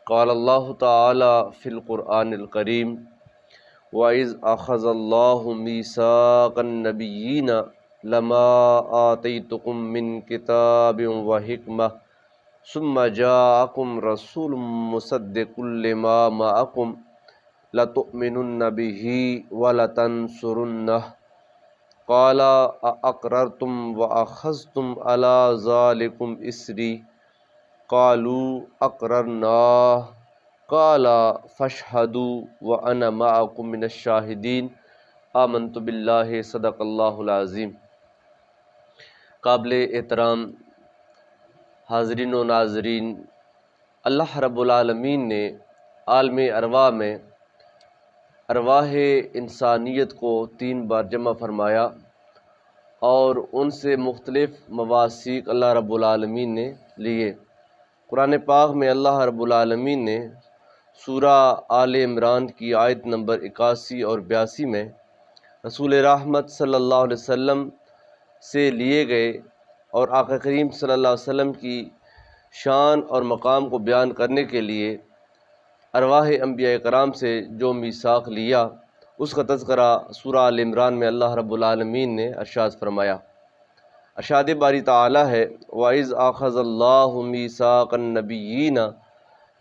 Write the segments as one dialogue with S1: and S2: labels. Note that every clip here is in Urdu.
S1: قال اللہ تعالی فی القرآن الکریم وَإِذْ أَخَذَ اللَّهُ مِيثَاقَ النَّبِيِّينَ لَمَا آتَيْتُكُم مِّن كِتَابٍ وَحِكْمَةٍ ثُمَّ جَاءَكُمْ رَسُولٌ مُصَدِّقٌ لِّمَا مَعَكُمْ لَتُؤْمِنُنَّ بِهِ وَلَتَنصُرُنَّهُ قَالَ أَأَقْرَرْتُمْ وَأَخَذْتُمْ عَلَىٰ ذَٰلِكُمْ إِصْرِي قَالُوا أَقْرَرْنَا قَالَ فَاشْهَدُوا وَأَنَا مَعَكُم مِّنَ الشَّاهِدِينَ آمنت باللہ صدق اللہ العظیم۔ قابل احترام حاضرین و ناظرین، اللہ رب العالمین نے عالم ارواح میں ارواح انسانیت کو 3 بار جمع فرمایا اور ان سے مختلف مواثیق اللہ رب العالمین نے لیے۔ قرآن پاک میں اللہ رب العالمین نے سورہ آل عمران کی آیت نمبر 81 اور 82 میں رسول رحمت صلی اللہ علیہ وسلم سے لیے گئے اور آقا کریم صلی اللہ علیہ وسلم کی شان اور مقام کو بیان کرنے کے لیے ارواح انبیاء کرام سے جو میثاق لیا، اس کا تذکرہ سورہ آل عمران میں اللہ رب العالمین نے ارشاد فرمایا۔ ارشاد باری تعالی ہے وَإِذْ أَخَذَ اللَّهُ مِيثَاقَ النَّبِيِّينَ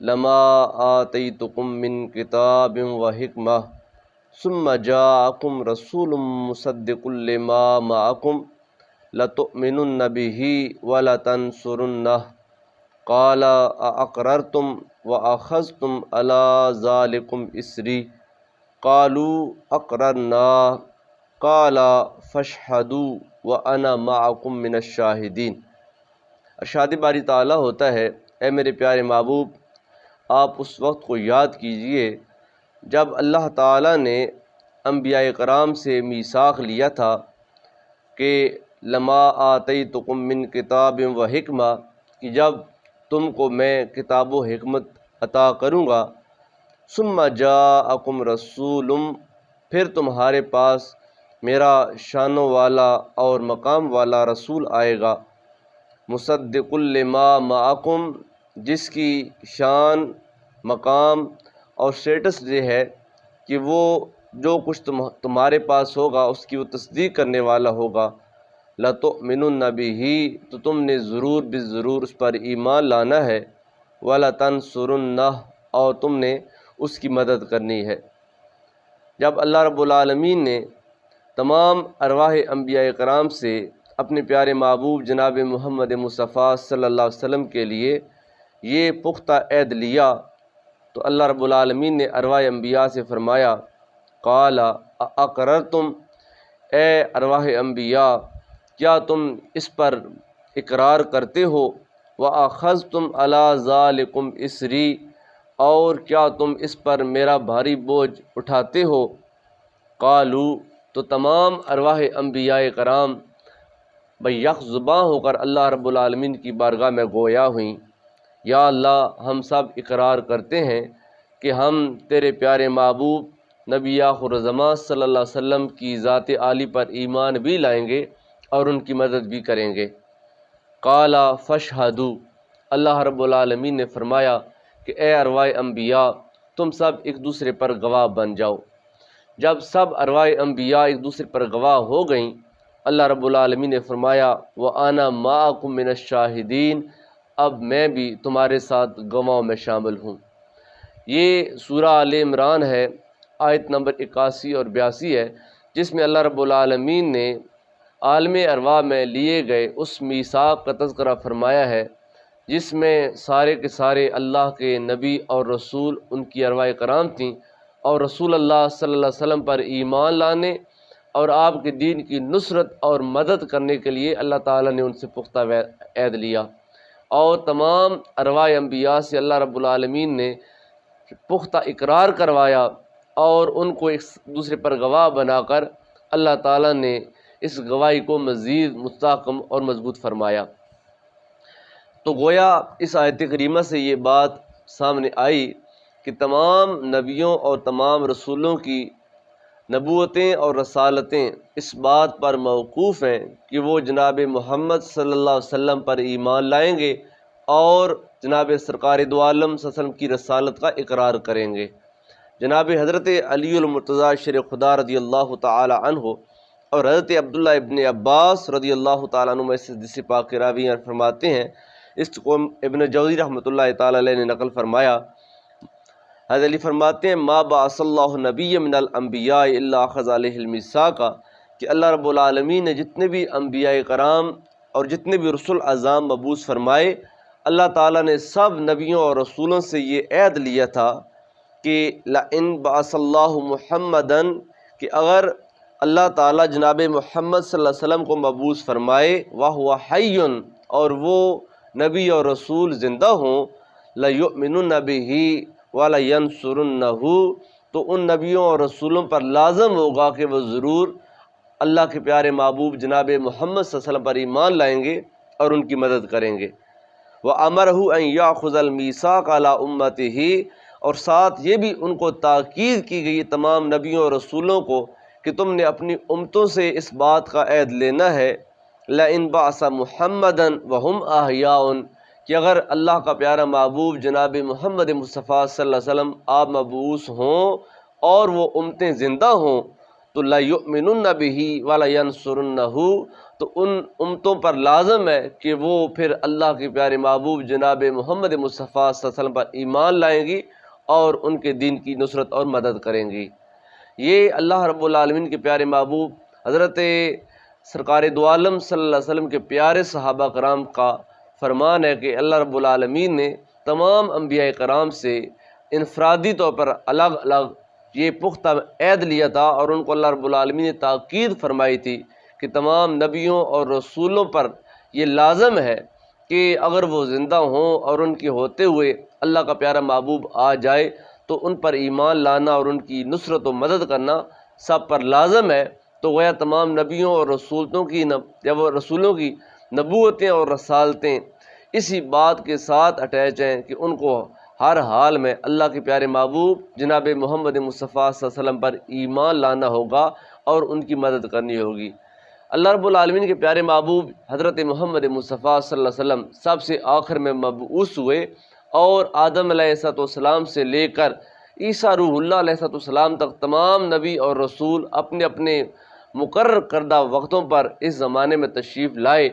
S1: لَمَا آتَيْتُكُم مِّن كِتَابٍ وَحِكْمَةٍ ثُمَّ جَاءَكُمْ رَسُولٌ مُصَدِّقٌ لِّمَا مَعَكُمْ لَتُؤْمِنُنَّ بِهِ وَلَتَنصُرُنَّهُ قَالَ أَأَقْرَرْتُمْ وَأَخَذْتُمْ عَلَىٰ ذَٰلِكُمْ إِصْرِي قَالُوا أَقْرَرْنَا قَالَ فَاشْهَدُوا وَأَنَا مَعَكُم مِّنَ الشَّاهِدِينَ۔ ارشاد باری تعالیٰ ہوتا ہے، اے میرے پیارے محبوب، آپ اس وقت کو یاد کیجئے جب اللہ تعالیٰ نے انبیاء کرام سے میثاق لیا تھا کہ لما آتیتکم من کتاب و حکمہ، کہ جب تم کو میں کتاب و حکمت عطا کروں گا، ثم جاءکم رسول، پھر تمہارے پاس میرا شانوں والا اور مقام والا رسول آئے گا، مصدق لما معکم، جس کی شان، مقام اور سٹیٹس یہ ہے کہ وہ جو کچھ تمہارے پاس ہوگا اس کی وہ تصدیق کرنے والا ہوگا۔ لَتُؤْمِنُنَّ بِهِ، تو تم نے ضرور بالضرور اس پر ایمان لانا ہے، وَلَتَنصُرُنَّهُ، اور تم نے اس کی مدد کرنی ہے۔ جب اللہ رب العالمین نے تمام ارواح انبیاء کرام سے اپنے پیارے محبوب جناب محمد مصطفیٰ صلی اللہ علیہ وسلم کے لیے یہ پختہ عہد لیا تو اللہ رب العالمین نے ارواح انبیاء سے فرمایا، قال اقررتم، اے ارواح انبیاء، کیا تم اس پر اقرار کرتے ہو، وَأَخَذْتُمْ عَلَىٰ ذَٰلِكُمْ إِصْرِي، اور کیا تم اس پر میرا بھاری بوجھ اٹھاتے ہو؟ قالو، تو تمام ارواح انبیاء کرام بیک زباں ہو کر اللہ رب العالمین کی بارگاہ میں گویا ہوئیں، یا اللہ، ہم سب اقرار کرتے ہیں کہ ہم تیرے پیارے محبوب نبی آخر الزماں صلی اللہ علیہ وسلم کی ذات عالی پر ایمان بھی لائیں گے اور ان کی مدد بھی کریں گے۔ قال فاشہدوا، اللہ رب العالمین نے فرمایا کہ اے ارواح انبیاء، تم سب ایک دوسرے پر گواہ بن جاؤ۔ جب سب ارواح انبیاء ایک دوسرے پر گواہ ہو گئیں، اللہ رب العالمین نے فرمایا وَأَنَا مَعَكُم مِّنَ الشَّاهِدِينَ، اب میں بھی تمہارے ساتھ گواہوں میں شامل ہوں۔ یہ سورہ آل عمران ہے، آیت نمبر 81 اور 82 ہے، جس میں اللہ رب العالمین نے عالم ارواح میں لیے گئے اس میثاق کا تذکرہ فرمایا ہے، جس میں سارے کے سارے اللہ کے نبی اور رسول، ان کی ارواح کرام تھیں، اور رسول اللہ صلی اللہ علیہ وسلم پر ایمان لانے اور آپ کے دین کی نصرت اور مدد کرنے کے لیے اللہ تعالیٰ نے ان سے پختہ عہد لیا، اور تمام ارواح انبیاء سے اللہ رب العالمین نے پختہ اقرار کروایا اور ان کو ایک دوسرے پر گواہ بنا کر اللہ تعالیٰ نے اس گواہی کو مزید مستحکم اور مضبوط فرمایا۔ تو گویا اس آیت کریمہ سے یہ بات سامنے آئی کہ تمام نبیوں اور تمام رسولوں کی نبوتیں اور رسالتیں اس بات پر موقوف ہیں کہ وہ جناب محمد صلی اللہ علیہ وسلم پر ایمان لائیں گے اور جناب سرکار دو عالم صلی اللہ علیہ وسلم کی رسالت کا اقرار کریں گے۔ جناب حضرت علی المرتضیٰ شیر خدا رضی اللہ تعالی عنہ اور حضرت عبداللہ ابن عباس رضی اللہ تعالیٰ عنہ میں سے حدیث پاک راوی فرماتے ہیں، اس کو ابن جوزی رحمۃ اللہ تعالی علیہ نے نقل فرمایا۔ حضرت علی فرماتے ہیں ما بعث اللہ نبی من الانبیاء الا اخذ علیہ المیثاق، کہ اللہ رب العالمین نے جتنے بھی انبیاء کرام اور جتنے بھی رسول اعظام مبعوث فرمائے، اللہ تعالیٰ نے سب نبیوں اور رسولوں سے یہ عہد لیا تھا کہ لئن بعث اللہ محمدً، کہ اگر اللہ تعالیٰ جناب محمد صلی اللہ علیہ وسلم کو مبعوث فرمائے وَهُوَ حَيٌّ، اور وہ نبی اور رسول زندہ ہوں، لَيُؤْمِنُنَّ بِهِ وَلَيَنْصُرُنَّهُ، تو ان نبیوں اور رسولوں پر لازم ہوگا کہ وہ ضرور اللہ کے پیارے محبوب جناب محمد صلی اللہ علیہ وسلم پر ایمان لائیں گے اور ان کی مدد کریں گے۔ وَأَمَرَهُ أَنْ يَأْخُذَ الْمِيثَاقَ عَلَىٰ أُمَّتِهِ، اور ساتھ یہ بھی ان کو تاکید کی گئی تمام نبیوں اور رسولوں کو کہ تم نے اپنی امتوں سے اس بات کا عہد لینا ہے لَإِنْ بَعَثَ مُحَمَّدًا وَهُمْ أَحْيَاءٌ، کہ اگر اللہ کا پیارا محبوب جناب محمد مصطفیٰ صلی اللہ علیہ وسلم آپ مبعوث ہوں اور وہ امتیں زندہ ہوں، تو لَيُؤْمِنُنَّ بِهِ وَلَيَنْصُرُنَّهُ، تو ان امتوں پر لازم ہے کہ وہ پھر اللہ کے پیارے محبوب جناب محمد مصطفیٰ صلی اللہ علیہ وسلم پر ایمان لائیں گی اور ان کے دین کی نصرت اور مدد کریں گی۔ یہ اللہ رب العالمین کے پیارے محبوب حضرت سرکار دو عالم صلی اللہ علیہ وسلم کے پیارے صحابہ کرام کا فرمان ہے کہ اللہ رب العالمین نے تمام انبیاء کرام سے انفرادی طور پر الگ الگ یہ پختہ عہد لیا تھا، اور ان کو اللہ رب العالمین نے تاکید فرمائی تھی کہ تمام نبیوں اور رسولوں پر یہ لازم ہے کہ اگر وہ زندہ ہوں اور ان کے ہوتے ہوئے اللہ کا پیارا محبوب آ جائے تو ان پر ایمان لانا اور ان کی نصرت و مدد کرنا سب پر لازم ہے۔ تو گویا تمام نبیوں اور رسولوں کی نبوتیں اور رسالتیں اسی بات کے ساتھ اٹیچ ہیں کہ ان کو ہر حال میں اللہ کے پیارے محبوب جناب محمد مصطفیٰ صلی اللہ علیہ وسلم پر ایمان لانا ہوگا اور ان کی مدد کرنی ہوگی۔ اللہ رب العالمین کے پیارے محبوب حضرت محمد مصطفیٰ صلی اللہ علیہ وسلم سب سے آخر میں مبعوث ہوئے، اور آدم علیہ السلام سے لے کر عیسیٰ روح اللہ علیہ السلام تک تمام نبی اور رسول اپنے اپنے مقرر کردہ وقتوں پر اس زمانے میں تشریف لائے،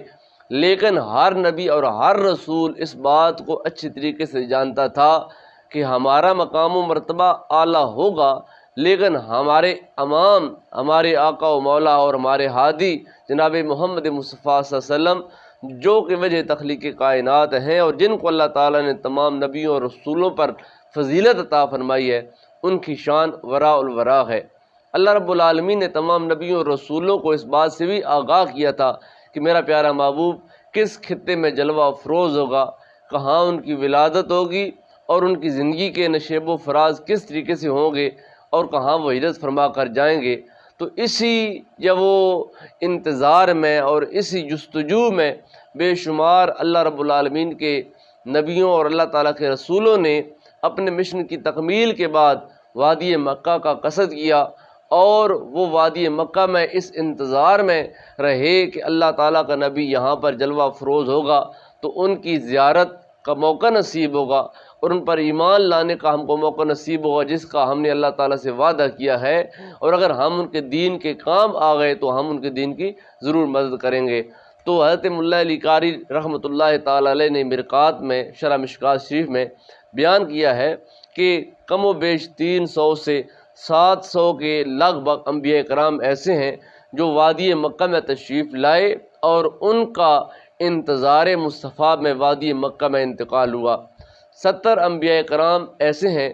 S1: لیکن ہر نبی اور ہر رسول اس بات کو اچھی طریقے سے جانتا تھا کہ ہمارا مقام و مرتبہ اعلیٰ ہوگا، لیکن ہمارے امام ہمارے آقا و مولا اور ہمارے ہادی جناب محمد مصطفیٰ صلی اللہ علیہ وسلم جو کہ وجہ تخلیق کائنات ہیں اور جن کو اللہ تعالیٰ نے تمام نبیوں اور رسولوں پر فضیلت عطا فرمائی ہے، ان کی شان وراء الورا ہے۔ اللہ رب العالمین نے تمام نبیوں اور رسولوں کو اس بات سے بھی آگاہ کیا تھا کہ میرا پیارا محبوب کس خطے میں جلوہ افروز ہوگا، کہاں ان کی ولادت ہوگی اور ان کی زندگی کے نشیب و فراز کس طریقے سے ہوں گے اور کہاں وہ ہجرت فرما کر جائیں گے۔ تو اسی وہ انتظار میں اور اسی جستجو میں بے شمار اللہ رب العالمین کے نبیوں اور اللہ تعالیٰ کے رسولوں نے اپنے مشن کی تکمیل کے بعد وادی مکہ کا قصد کیا، اور وہ وادی مکہ میں اس انتظار میں رہے کہ اللہ تعالیٰ کا نبی یہاں پر جلوہ افروز ہوگا تو ان کی زیارت کا موقع نصیب ہوگا اور ان پر ایمان لانے کا ہم کو موقع نصیب ہوگا جس کا ہم نے اللہ تعالیٰ سے وعدہ کیا ہے، اور اگر ہم ان کے دین کے کام آ گئے تو ہم ان کے دین کی ضرور مدد کریں گے۔ تو حضرت ملا علی قاری رحمۃ اللہ تعالیٰ علیہ نے مرقات میں شرح مشکات شریف میں بیان کیا ہے کہ کم و بیش 300 سے 700 کے لگ بھگ انبیاء کرام ایسے ہیں جو وادی مکہ میں تشریف لائے اور ان کا انتظار مصطفیٰ میں وادی مکہ میں انتقال ہوا۔ 70 انبیاء کرام ایسے ہیں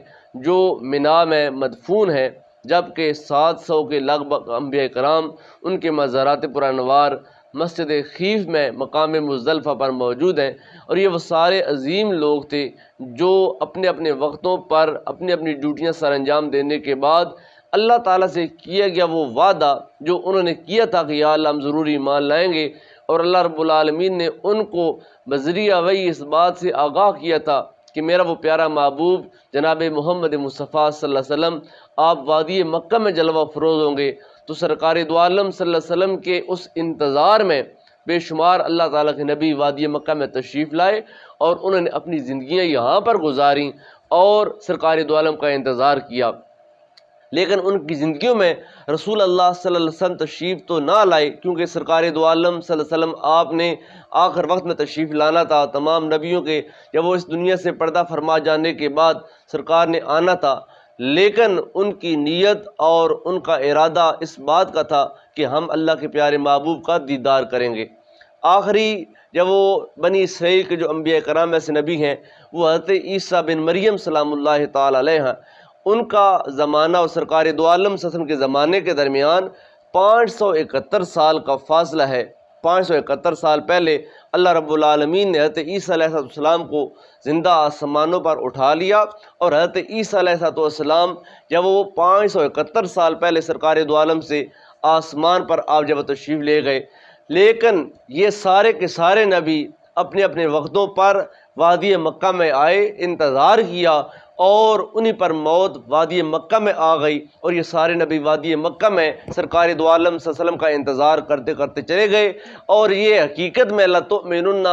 S1: جو منا میں مدفون ہیں، جبکہ 700 کے لگ بھگ انبیاء کرام ان کے مزارات پرانوار مسجد خیف میں مقام مزدلفہ پر موجود ہیں، اور یہ وہ سارے عظیم لوگ تھے جو اپنے اپنے وقتوں پر اپنی اپنی ڈیوٹیاں سر انجام دینے کے بعد اللہ تعالیٰ سے کیا گیا وہ وعدہ جو انہوں نے کیا تھا کہ یا اللہ ہم ضروری ایمان لائیں گے، اور اللہ رب العالمین نے ان کو بذریعہ وحی اس بات سے آگاہ کیا تھا کہ میرا وہ پیارا محبوب جناب محمد مصطفیٰ صلی اللہ علیہ وسلم آپ وادی مکہ میں جلوہ افروز ہوں گے۔ تو سرکار دو عالم صلی اللہ علیہ وسلم کے اس انتظار میں بے شمار اللہ تعالیٰ کے نبی وادی مکہ میں تشریف لائے اور انہوں نے اپنی زندگیاں یہاں پر گزاریں اور سرکار دو عالم کا انتظار کیا، لیکن ان کی زندگیوں میں رسول اللہ صلی اللہ علیہ وسلم تشریف تو نہ لائے، کیونکہ سرکار دو عالم صلی اللہ علیہ وسلم آپ نے آخر وقت میں تشریف لانا تھا۔ تمام نبیوں کے جب وہ اس دنیا سے پردہ فرما جانے کے بعد سرکار نے آنا تھا، لیکن ان کی نیت اور ان کا ارادہ اس بات کا تھا کہ ہم اللہ کے پیارے محبوب کا دیدار کریں گے۔ آخری جب وہ بنی اسرائیل کے جو انبیاء کرام میں سے نبی ہیں وہ حضرت عیسیٰ بن مریم سلام اللہ تعالیٰ علیہ ہیں، ان کا زمانہ اور سرکار دو عالم صلی اللہ علیہ وسلم کے زمانے کے درمیان 571 سال کا فاصلہ ہے۔ 571 سال پہلے اللہ رب العالمین نے حضرت عیسیٰ علیہ السلام کو زندہ آسمانوں پر اٹھا لیا، اور حضرت عیسیٰ علیہ السلام جب وہ 571 سال پہلے سرکار دو عالم سے آسمان پر آپ جب تشریف لے گئے، لیکن یہ سارے کے سارے نبی اپنے اپنے وقتوں پر وادی مکہ میں آئے، انتظار کیا، اور انہی پر موت وادی مکہ میں آ گئی، اور یہ سارے نبی وادی مکہ میں سرکار دو عالم صلی اللہ علیہ وسلم کا انتظار کرتے کرتے چلے گئے، اور یہ حقیقت میں لَتُؤْمِنُنَّ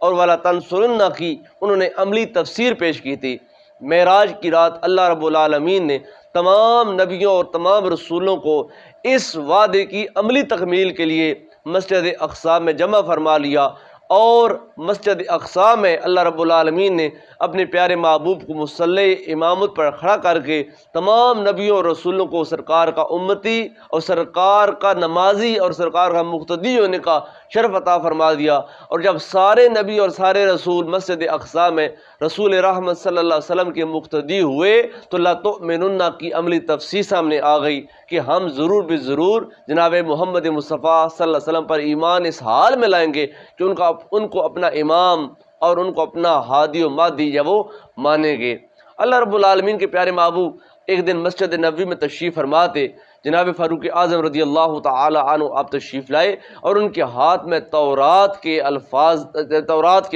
S1: اور وَلَتَنْصُرُنَّ کی انہوں نے عملی تفسیر پیش کی تھی۔ معراج کی رات اللہ رب العالمین نے تمام نبیوں اور تمام رسولوں کو اس وعدے کی عملی تکمیل کے لیے مسجد اقصی میں جمع فرما لیا، اور مسجد اقصی میں اللہ رب العالمین نے اپنے پیارے محبوب کو مصلی امامت پر کھڑا کر کے تمام نبیوں اور رسولوں کو سرکار کا امتی اور سرکار کا نمازی اور سرکار کا مقتدی ہونے کا شرف عطا فرما دیا۔ اور جب سارے نبی اور سارے رسول مسجد اقصی میں رسول رحمت صلی اللہ علیہ وسلم کے مقتدی ہوئے تو لَتُؤْمِنُنَّ کی عملی تفسیر سامنے آ گئی کہ ہم ضرور بے ضرور جناب محمد مصطفیٰ صلی اللہ علیہ وسلم پر ایمان اس حال میں لائیں گے کہ ان کو اپنا امام اور ان کو اپنا ہادی و مادی یا وہ مانیں گے۔ اللہ رب العالمین کے پیارے محبوب ایک دن مسجد نبوی میں تشریف فرما تھے، جناب فاروق اعظم رضی اللہ تعالی عنہ آپ تشریف لائے، اور ان کے ہاتھ میں تورات کے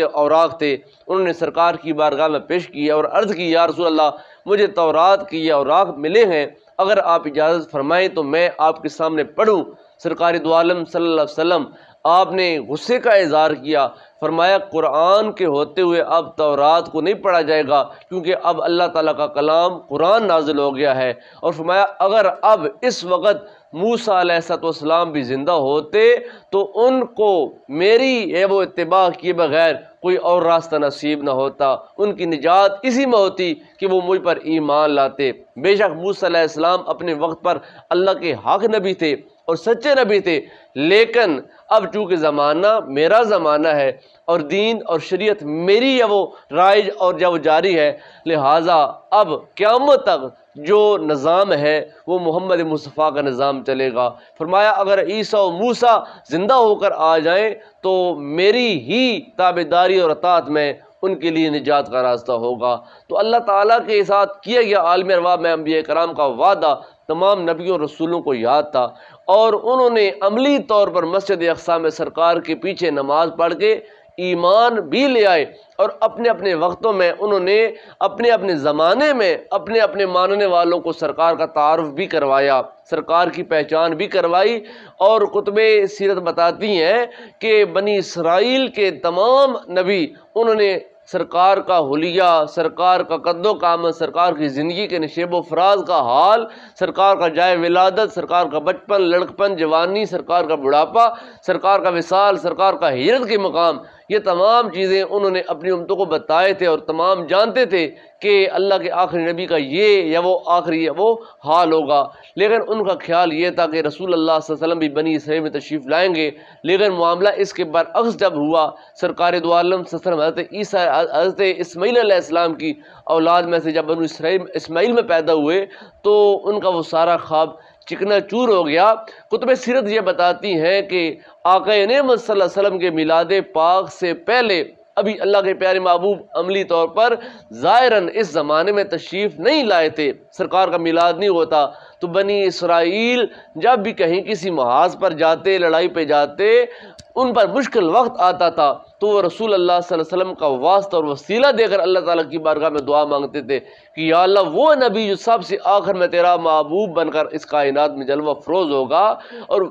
S1: اوراق تھے۔ انہوں نے سرکار کی بارگاہ میں پیش کیا اور عرض کی، یا رسول اللہ، مجھے تورات کی یہ اوراق ملے ہیں، اگر آپ اجازت فرمائیں تو میں آپ کے سامنے پڑھوں۔ سرکار دو عالم صلی اللہ علیہ وسلم آپ نے غصے کا اظہار کیا، فرمایا قرآن کے ہوتے ہوئے اب تورات کو نہیں پڑھا جائے گا، کیونکہ اب اللہ تعالیٰ کا کلام قرآن نازل ہو گیا ہے، اور فرمایا اگر اب اس وقت موسیٰ علیہ السلام بھی زندہ ہوتے تو ان کو میری وہ اتباع کیے بغیر کوئی اور راستہ نصیب نہ ہوتا، ان کی نجات اسی میں ہوتی کہ وہ مجھ پر ایمان لاتے۔ بے شک موسیٰ علیہ السلام اپنے وقت پر اللہ کے حق نبی تھے اور سچے نبی تھے، لیکن اب چونکہ زمانہ میرا زمانہ ہے اور دین اور شریعت میری وہ رائج اور جو جاری ہے، لہٰذا اب قیامت تک جو نظام ہے وہ محمد مصطفیٰ کا نظام چلے گا۔ فرمایا اگر عیسیٰ و موسیٰ زندہ ہو کر آ جائیں تو میری ہی تابعداری اور اطاعت میں ان کے لیے نجات کا راستہ ہوگا۔ تو اللہ تعالیٰ کے ساتھ کیا گیا عالم ارواح میں انبیاء کرام کا وعدہ تمام نبیوں اور رسولوں کو یاد تھا، اور انہوں نے عملی طور پر مسجد اقصی میں سرکار کے پیچھے نماز پڑھ کے ایمان بھی لے آئے، اور اپنے اپنے وقتوں میں انہوں نے اپنے اپنے زمانے میں اپنے اپنے ماننے والوں کو سرکار کا تعارف بھی کروایا، سرکار کی پہچان بھی کروائی۔ اور کتب سیرت بتاتی ہیں کہ بنی اسرائیل کے تمام نبی انہوں نے سرکار کا حلیہ، سرکار کا قد و قامت، سرکار کی زندگی کے نشیب و فراز کا حال، سرکار کا جائے ولادت، سرکار کا بچپن، لڑکپن، جوانی، سرکار کا بڑھاپا، سرکار کا وصال، سرکار کا ہجرت کے مقام، یہ تمام چیزیں انہوں نے اپنی امتوں کو بتائے تھے، اور تمام جانتے تھے کہ اللہ کے آخری نبی کا یہ یا وہ آخری یا وہ حال ہوگا۔ لیکن ان کا خیال یہ تھا کہ رسول اللہ صلی اللہ علیہ وسلم بھی بنی اسرائیل میں تشریف لائیں گے، لیکن معاملہ اس کے برعکس جب ہوا، سرکار دو عالم صلی اللہ علیہ وسلم حضرت اسماعیل علیہ السلام کی اولاد میں سے جب بنو اسماعیل میں پیدا ہوئے تو ان کا وہ سارا خواب چکنا چور ہو گیا۔ کتب سیرت یہ بتاتی ہیں کہ آقا نعمت صلی اللہ علیہ وسلم کے میلاد پاک سے پہلے ابھی اللہ کے پیارے محبوب عملی طور پر ظاہراً اس زمانے میں تشریف نہیں لائے تھے، سرکار کا میلاد نہیں ہوتا، تو بنی اسرائیل جب بھی کہیں کسی محاذ پر جاتے، لڑائی پہ جاتے، ان پر مشکل وقت آتا تھا تو وہ رسول اللہ صلی اللہ علیہ وسلم کا واسطہ اور وسیلہ دے کر اللہ تعالیٰ کی بارگاہ میں دعا مانگتے تھے کہ یا اللہ وہ نبی جو سب سے آخر میں تیرا محبوب بن کر اس کائنات میں جلوہ افروز ہوگا اور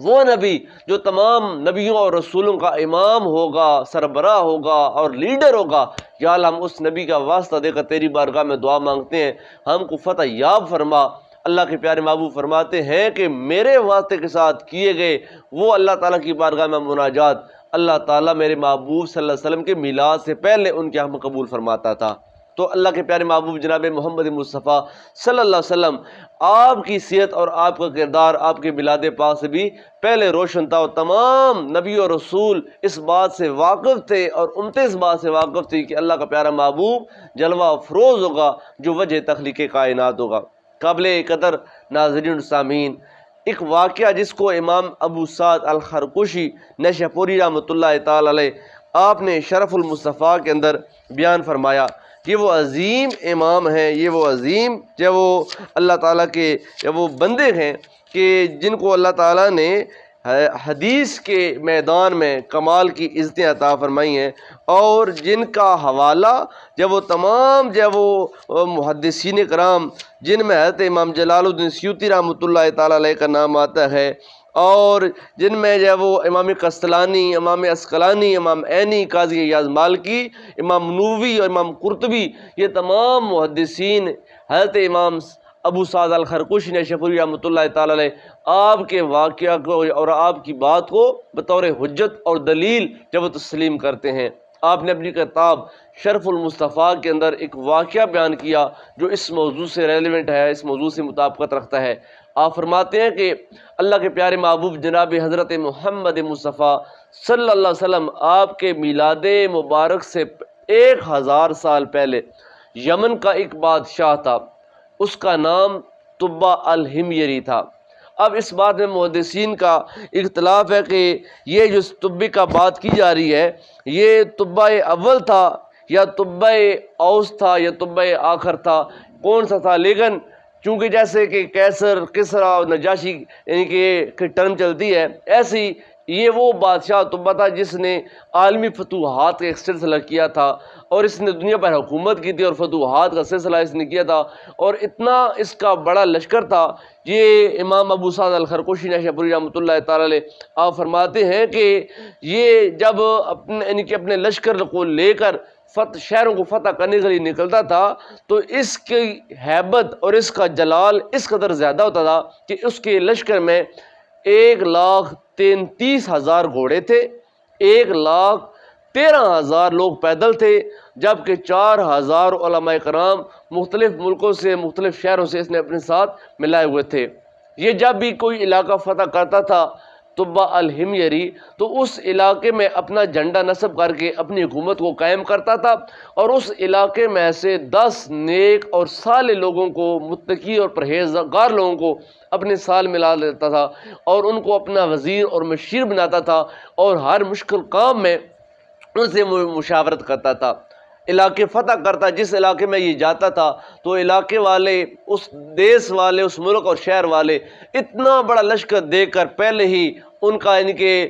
S1: وہ نبی جو تمام نبیوں اور رسولوں کا امام ہوگا، سربراہ ہوگا اور لیڈر ہوگا، یا اللہ ہم اس نبی کا واسطہ دے کر تیری بارگاہ میں دعا مانگتے ہیں، ہم کو فتح یاب فرما۔ اللہ کے پیارے محبوب فرماتے ہیں کہ میرے واسطے کے ساتھ کیے گئے وہ اللہ تعالیٰ کی بارگاہ میں مناجات اللہ تعالیٰ میرے محبوب صلی اللہ علیہ وسلم کے میلاد سے پہلے ان کے ہم قبول فرماتا تھا۔ تو اللہ کے پیارے محبوب جناب محمد مصطفیٰ صلی اللہ علیہ وسلم، آپ کی صحت اور آپ کا کردار آپ کے میلاد پاک سے بھی پہلے روشن تھا، اور تمام نبی اور رسول اس بات سے واقف تھے اور امتیں اس بات سے واقف تھی کہ اللہ کا پیارا محبوب جلوہ افروز ہوگا جو وجہ تخلیق کائنات ہوگا۔ قابل قدر ناظرین سامعین، ایک واقعہ جس کو امام ابو سعد الخرقشی نیشہ پوری رحمۃ اللہ تعالی علیہ آپ نے شرف المصطفیٰ کے اندر بیان فرمایا۔ یہ وہ عظیم امام ہیں، یہ وہ عظیم جو وہ اللہ تعالیٰ کے وہ بندے ہیں کہ جن کو اللہ تعالیٰ نے حدیث کے میدان میں کمال کی عزتیں عطا فرمائی ہیں، اور جن کا حوالہ جب وہ تمام جب وہ محدثین کرام جن میں حضرت امام جلال الدین سیوطی رحمۃ اللہ تعالیٰ علیہ کا نام آتا ہے، اور جن میں جو ہے وہ امام قسطلانی، امام عسقلانی، امام عینی، قاضی ایاز مالکی، امام نووی اور امام قرطبی، یہ تمام محدثین حضرت امام ابو سعد الخرقشی نیشہ پوری رحمۃ اللہ تعالی علیہ آپ کے واقعہ کو اور آپ کی بات کو بطور حجت اور دلیل جب وہ تسلیم کرتے ہیں۔ آپ نے اپنی کتاب شرف المصطفیٰ کے اندر ایک واقعہ بیان کیا جو اس موضوع سے ریلیونٹ ہے، اس موضوع سے مطابقت رکھتا ہے۔ آپ فرماتے ہیں کہ اللہ کے پیارے محبوب جناب حضرت محمد مصطفیٰ صلی اللہ علیہ وسلم آپ کے میلاد مبارک سے 1000 سال پہلے یمن کا ایک بادشاہ تھا، اس کا نام طبہ الحمیری تھا۔ اب اس بات میں محدثین کا اختلاف ہے کہ یہ جو طبی کا بات کی جا رہی ہے یہ طبہ اول تھا یا طبہ اوس تھا یا طبہ آخر تھا، کون سا تھا، لیکن چونکہ جیسے کہ کیسر، کسریٰ اور نجاشی یعنی کہ ٹرم چلتی ہے، ایسی یہ وہ بادشاہ طبہ تھا جس نے عالمی فتوحات کا ایک سلسلہ کیا تھا، اور اس نے دنیا پر حکومت کی تھی اور فتوحات کا سلسلہ اس نے کیا تھا، اور اتنا اس کا بڑا لشکر تھا۔ یہ امام ابو سعد الخرقشی نیشہ پوری رحمۃ اللہ تعالی علیہ آپ فرماتے ہیں کہ یہ جب اپنے لشکر کو لے کر شہروں کو فتح کرنے کے لیے نکلتا تھا تو اس کی ہیبت اور اس کا جلال اس قدر زیادہ ہوتا تھا کہ اس کے لشکر میں 1,33,000 گھوڑے تھے، 1,13,000 لوگ پیدل تھے، جبکہ 4,000 علماء کرام مختلف ملکوں سے مختلف شہروں سے اس نے اپنے ساتھ ملائے ہوئے تھے۔ یہ جب بھی کوئی علاقہ فتح کرتا تھا طبہ الحمیری تو اس علاقے میں اپنا جھنڈا نصب کر کے اپنی حکومت کو قائم کرتا تھا، اور اس علاقے میں سے 10 نیک اور صالح لوگوں کو، متقی اور پرہیزگار لوگوں کو اپنے سال ملا لیتا تھا، اور ان کو اپنا وزیر اور مشیر بناتا تھا، اور ہر مشکل کام میں ان سے مشاورت کرتا تھا۔ علاقے فتح کرتا، جس علاقے میں یہ جاتا تھا تو علاقے والے، اس دیس والے، اس ملک اور شہر والے اتنا بڑا لشکر دیکھ کر پہلے ہی ان کا یعنی کہ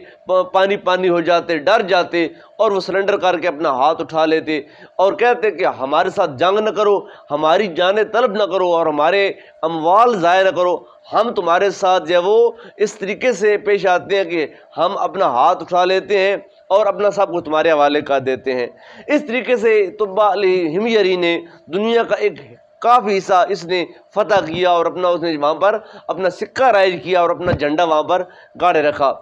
S1: پانی پانی ہو جاتے، ڈر جاتے، اور وہ سرنڈر کر کے اپنا ہاتھ اٹھا لیتے اور کہتے کہ ہمارے ساتھ جنگ نہ کرو، ہماری جانیں طلب نہ کرو اور ہمارے اموال ضائع نہ کرو، ہم تمہارے ساتھ جو وہ اس طریقے سے پیش آتے ہیں کہ ہم اپنا ہاتھ اٹھا لیتے ہیں اور اپنا سب کو تمہارے حوالے کر دیتے ہیں۔ اس طریقے سے طبہ الحمیری نے دنیا کا ایک کافی حصہ اس نے فتح کیا، اور اس نے وہاں پر اپنا سکہ رائج کیا اور اپنا جھنڈا وہاں پر گاڑے رکھا۔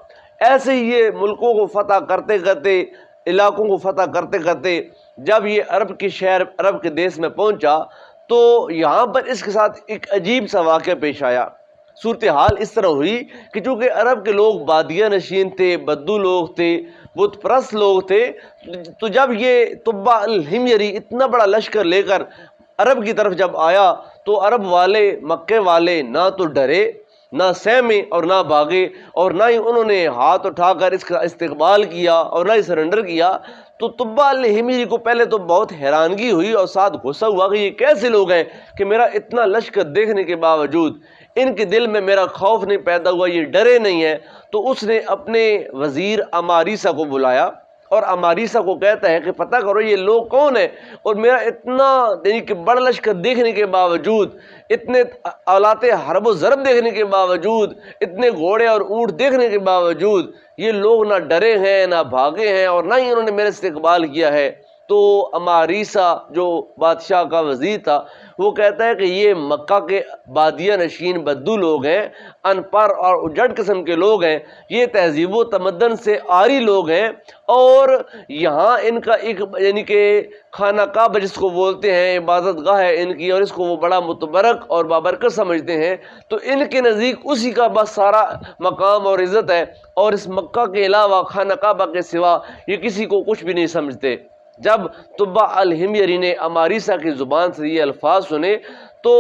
S1: ایسے ہی یہ ملکوں کو فتح کرتے کرتے، علاقوں کو فتح کرتے کرتے جب یہ عرب کے شہر، عرب کے دیس میں پہنچا تو یہاں پر اس کے ساتھ ایک عجیب سا واقعہ پیش آیا۔ صورتحال اس طرح ہوئی کہ چونکہ عرب کے لوگ بادیہ نشین تھے، بدو لوگ تھے، بت پرست لوگ تھے، تو جب یہ طبہ الحمیری اتنا بڑا لشکر لے کر عرب کی طرف جب آیا تو عرب والے، مکے والے نہ تو ڈرے، نہ سہمے اور نہ بھاگے، اور نہ ہی انہوں نے ہاتھ اٹھا کر اس کا استقبال کیا اور نہ ہی سرنڈر کیا۔ تو طبہ الحمیری کو پہلے تو بہت حیرانگی ہوئی اور ساتھ غصہ ہوا کہ یہ کیسے لوگ ہیں کہ میرا اتنا لشکر دیکھنے کے باوجود ان کے دل میں میرا خوف نہیں پیدا ہوا، یہ ڈرے نہیں ہیں۔ تو اس نے اپنے وزیر اماریسہ کو بلایا اور اماریسا کو کہتا ہے کہ پتہ کرو یہ لوگ کون ہیں، اور میرا اتنا یعنی کہ بڑا لشکر دیکھنے کے باوجود، اتنے آلات حرب و ضرب دیکھنے کے باوجود، اتنے گھوڑے اور اونٹ دیکھنے کے باوجود یہ لوگ نہ ڈرے ہیں نہ بھاگے ہیں اور نہ ہی انہوں نے میرے استقبال کیا ہے۔ تو اماریسا جو بادشاہ کا وزیر تھا وہ کہتا ہے کہ یہ مکہ کے بادیہ نشین بدو لوگ ہیں، ان پڑھ اور اجڑ قسم کے لوگ ہیں، یہ تہذیب و تمدن سے عاری لوگ ہیں، اور یہاں ان کا ایک یعنی کہ خانہ کعبہ جس کو بولتے ہیں، عبادت گاہ ہے ان کی، اور اس کو وہ بڑا متبرک اور بابرکت سمجھتے ہیں، تو ان کے نزدیک اسی کا بس سارا مقام اور عزت ہے، اور اس مکہ کے علاوہ خانہ کعبہ کے سوا یہ کسی کو کچھ بھی نہیں سمجھتے۔ جب تبع الحمیری نے اماریسا کی زبان سے یہ الفاظ سنے تو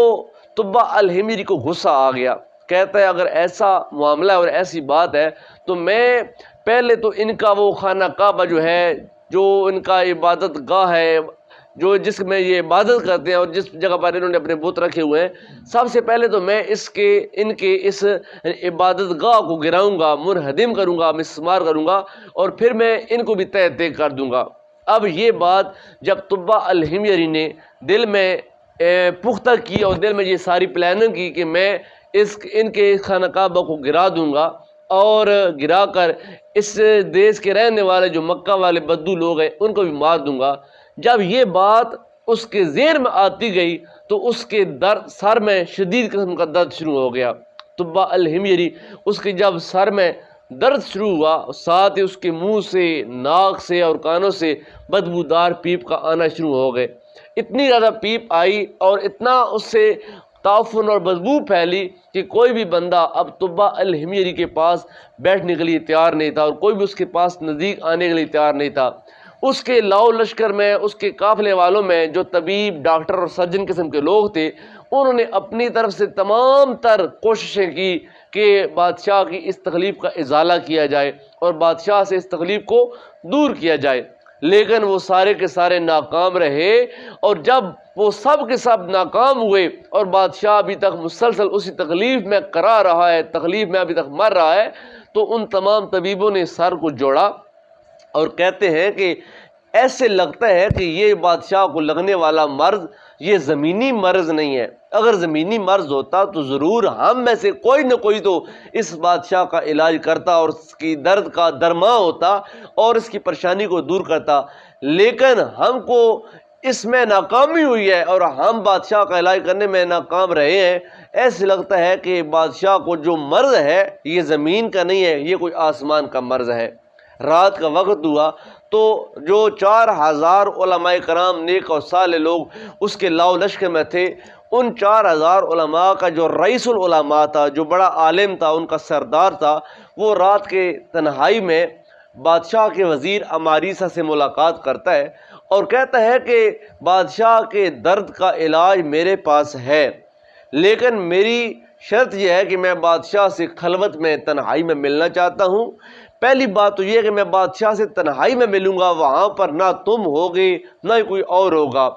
S1: تبع الحمیری کو غصہ آ گیا، کہتا ہے اگر ایسا معاملہ اور ایسی بات ہے تو میں پہلے تو ان کا وہ خانہ کعبہ جو ہے، جو ان کا عبادت گاہ ہے، جو جس میں یہ عبادت کرتے ہیں اور جس جگہ پر انہوں نے اپنے بت رکھے ہوئے ہیں، سب سے پہلے تو میں ان کے اس عبادت گاہ کو گراؤں گا، منہدم کروں گا، مسمار کروں گا، اور پھر میں ان کو بھی تہہ تیگ کر دوں گا۔ اب یہ بات جب تبع الحمیری نے دل میں پختہ کی اور دل میں یہ ساری پلاننگ کی کہ میں ان کے خانہ کعبہ کو گرا دوں گا اور گرا کر اس دیش کے رہنے والے جو مکہ والے بدو لوگ ہیں ان کو بھی مار دوں گا، جب یہ بات اس کے ذہن میں آتی گئی تو اس کے سر میں شدید قسم کا درد شروع ہو گیا۔ تبع الحمیری اس کے جب سر میں درد شروع ہوا، ساتھ ہی اس کے منہ سے، ناک سے اور کانوں سے بدبودار پیپ کا آنا شروع ہو گئے۔ اتنی زیادہ پیپ آئی اور اتنا اس سے تعفن اور بدبو پھیلی کہ کوئی بھی بندہ اب تبع الحمیری کے پاس بیٹھنے کے لیے تیار نہیں تھا، اور کوئی بھی اس کے پاس نزدیک آنے کے لیے تیار نہیں تھا۔ اس کے لاؤ لشکر میں، اس کے قافلے والوں میں جو طبیب، ڈاکٹر اور سرجن قسم کے لوگ تھے، انہوں نے اپنی طرف سے تمام تر کوششیں کی کہ بادشاہ کی اس تکلیف کا ازالہ کیا جائے اور بادشاہ سے اس تکلیف کو دور کیا جائے، لیکن وہ سارے کے سارے ناکام رہے، اور جب وہ سب کے سب ناکام ہوئے اور بادشاہ ابھی تک مسلسل اسی تکلیف میں کرا رہا ہے، تکلیف میں ابھی تک مر رہا ہے، تو ان تمام طبیبوں نے سر کو جوڑا اور کہتے ہیں کہ ایسے لگتا ہے کہ یہ بادشاہ کو لگنے والا مرض یہ زمینی مرض نہیں ہے، اگر زمینی مرض ہوتا تو ضرور ہم میں سے کوئی نہ کوئی تو اس بادشاہ کا علاج کرتا اور اس کی درد کا درماں ہوتا اور اس کی پریشانی کو دور کرتا، لیکن ہم کو اس میں ناکامی ہوئی ہے اور ہم بادشاہ کا علاج کرنے میں ناکام رہے ہیں۔ ایسے لگتا ہے کہ بادشاہ کو جو مرض ہے یہ زمین کا نہیں ہے، یہ کوئی آسمان کا مرض ہے۔ رات کا وقت ہوا تو جو 4000 علماء کرام نیک اور صالح لوگ اس کے لاؤ لشکر میں تھے، ان 4000 علماء کا جو رئیس العلماء تھا، جو بڑا عالم تھا، ان کا سردار تھا، وہ رات کے تنہائی میں بادشاہ کے وزیر اماریسا سے ملاقات کرتا ہے اور کہتا ہے کہ بادشاہ کے درد کا علاج میرے پاس ہے، لیکن میری شرط یہ ہے کہ میں بادشاہ سے خلوت میں تنہائی میں ملنا چاہتا ہوں۔ پہلی بات تو یہ ہے کہ میں بادشاہ سے تنہائی میں ملوں گا، وہاں پر نہ تم ہوگے نہ ہی کوئی اور ہوگا،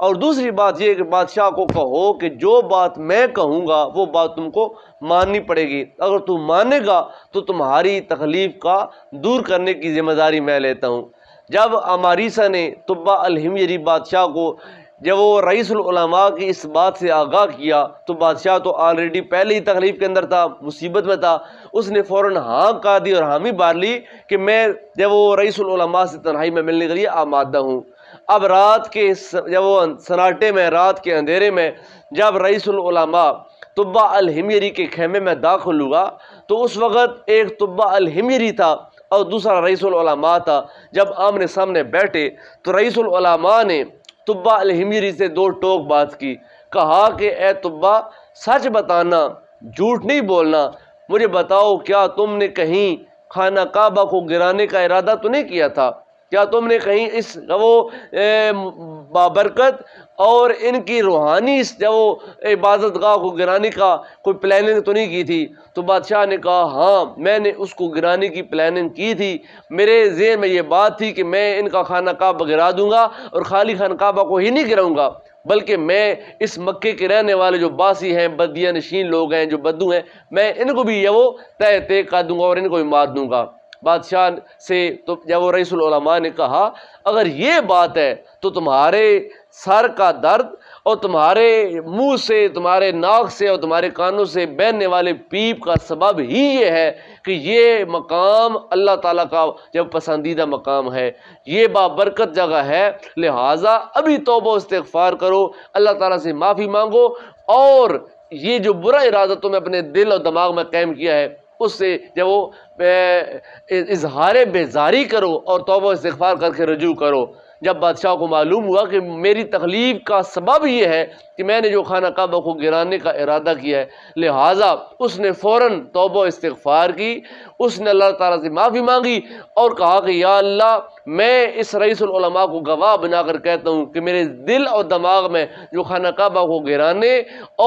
S1: اور دوسری بات یہ ہے کہ بادشاہ کو کہو کہ جو بات میں کہوں گا وہ بات تم کو ماننی پڑے گی، اگر تم مانے گا تو تمہاری تکلیف کا دور کرنے کی ذمہ داری میں لیتا ہوں۔ جب اماریسا نے تبع الحمیری بادشاہ کو جب وہ رئیس العلماء کی اس بات سے آگاہ کیا تو بادشاہ تو آلریڈی پہلے ہی تکلیف کے اندر تھا، مصیبت میں تھا، اس نے فوراً ہاں کہہ دی اور حامی بھر لی کہ میں جب وہ رئیس العلماء سے تنہائی میں ملنے کے لیے آمادہ ہوں۔ اب رات کے جب وہ سناٹے میں، رات کے اندھیرے میں جب رئیس العلماء تبع الحمیری کے خیمے میں داخل ہوا تو اس وقت ایک تبع الحمیری تھا اور دوسرا رئیس العلماء تھا۔ جب آمنے سامنے بیٹھے تو رئیس العلماء نے تبع الحمیری سے دو ٹوک بات کی، کہا کہ اے تبع، سچ بتانا، جھوٹ نہیں بولنا، مجھے بتاؤ کیا تم نے کہیں خانہ کعبہ کو گرانے کا ارادہ تو نہیں کیا تھا؟ کیا تم نے کہیں اس وہ بابرکت اور ان کی روحانی وہ عبادت گاہ کو گرانے کا کوئی پلاننگ تو نہیں کی تھی؟ تو بادشاہ نے کہا ہاں میں نے اس کو گرانے کی پلاننگ کی تھی، میرے ذہن میں یہ بات تھی کہ میں ان کا خانہ کعبہ گرا دوں گا، اور خالی خانہ کعبہ کو ہی نہیں گراؤں گا بلکہ میں اس مکے کے رہنے والے جو باسی ہیں، بدیہ نشین لوگ ہیں، جو بدو ہیں، میں ان کو بھی وہ تہہ تیگ کر دوں گا اور ان کو بھی مار دوں گا۔ بادشاہ سے تو جب وہ رئیس العلماء نے کہا اگر یہ بات ہے تو تمہارے سر کا درد اور تمہارے منہ سے، تمہارے ناک سے اور تمہارے کانوں سے بہنے والے پیپ کا سبب ہی یہ ہے کہ یہ مقام اللہ تعالیٰ کا جب پسندیدہ مقام ہے، یہ بابرکت جگہ ہے، لہٰذا ابھی توبہ و استغفار کرو، اللہ تعالیٰ سے معافی مانگو، اور یہ جو برا ارادہ تم نے اپنے دل اور دماغ میں قائم کیا ہے اس سے جب وہ اظہار بیزاری کرو اور توبہ و استغفار کر کے رجوع کرو۔ جب بادشاہ کو معلوم ہوا کہ میری تکلیف کا سبب یہ ہے کہ میں نے جو خانہ کعبہ کو گرانے کا ارادہ کیا ہے، لہٰذا اس نے فوراً توبہ و استغفار کی، اس نے اللہ تعالیٰ سے معافی مانگی اور کہا کہ یا اللہ میں اس رئیس العلماء کو گواہ بنا کر کہتا ہوں کہ میرے دل اور دماغ میں جو خانہ کعبہ کو گرانے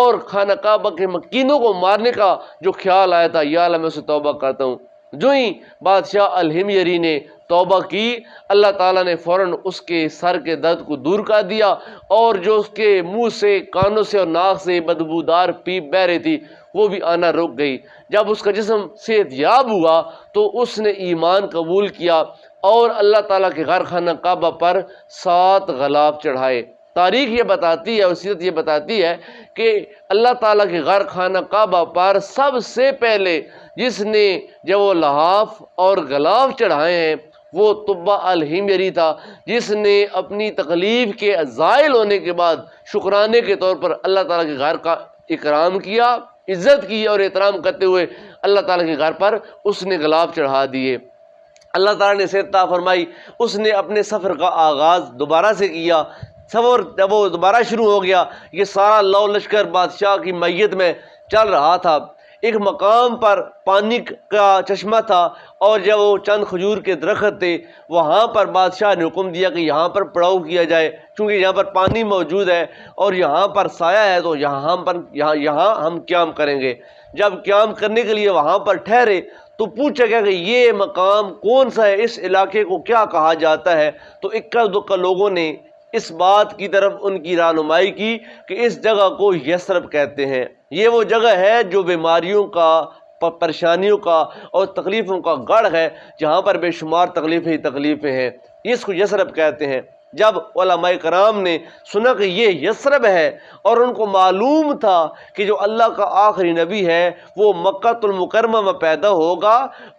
S1: اور خانہ کعبہ کے مکینوں کو مارنے کا جو خیال آیا تھا، یا اللہ میں اسے توبہ کرتا ہوں۔ جو ہی بادشاہ الحمیری نے توبہ کی، اللہ تعالیٰ نے فوراً اس کے سر کے درد کو دور کر دیا، اور جو اس کے منہ سے، کانوں سے اور ناک سے بدبودار پیپ بہہ رہی تھی وہ بھی آنا رک گئی۔ جب اس کا جسم صحت یاب ہوا تو اس نے ایمان قبول کیا اور اللہ تعالیٰ کے غار خانہ کعبہ پر 7 غلاف چڑھائے۔ تاریخ یہ بتاتی ہے اور سیرت یہ بتاتی ہے کہ اللہ تعالیٰ کے غار خانہ کعبہ پر سب سے پہلے جس نے جب وہ لحاف اور غلاف چڑھائے ہیں وہ طبہ الحمیری تھا، جس نے اپنی تکلیف کے زائل ہونے کے بعد شکرانے کے طور پر اللہ تعالیٰ کے گھر کا اکرام کیا، عزت کی، اور احترام کرتے ہوئے اللہ تعالیٰ کے گھر پر اس نے غلاف چڑھا دیے۔ اللہ تعالیٰ نے صحت عطا فرمائی، اس نے اپنے سفر کا آغاز دوبارہ سے کیا۔ سفر جب وہ دوبارہ شروع ہو گیا، یہ سارا لو لشکر بادشاہ کی معیت میں چل رہا تھا۔ ایک مقام پر پانی کا چشمہ تھا، اور جب وہ چند کھجور کے درخت تھے وہاں پر بادشاہ نے حکم دیا کہ یہاں پر پڑاؤ کیا جائے، چونکہ یہاں پر پانی موجود ہے اور یہاں پر سایہ ہے تو یہاں ہم قیام کریں گے۔ جب قیام کرنے کے لیے وہاں پر ٹھہرے تو پوچھا گیا کہ یہ مقام کون سا ہے، اس علاقے کو کیا کہا جاتا ہے؟ تو اکا دکا لوگوں نے اس بات کی طرف ان کی رہنمائی کی کہ اس جگہ کو یثرب کہتے ہیں۔ یہ وہ جگہ ہے جو بیماریوں کا، پریشانیوں کا اور تکلیفوں کا گڑھ ہے، جہاں پر بے شمار تکلیفیں ہیں، اس کو یثرب کہتے ہیں۔ جب علماء کرام نے سنا کہ یہ یثرب ہے اور ان کو معلوم تھا کہ جو اللہ کا آخری نبی ہے وہ مکہ المکرمہ میں پیدا ہوگا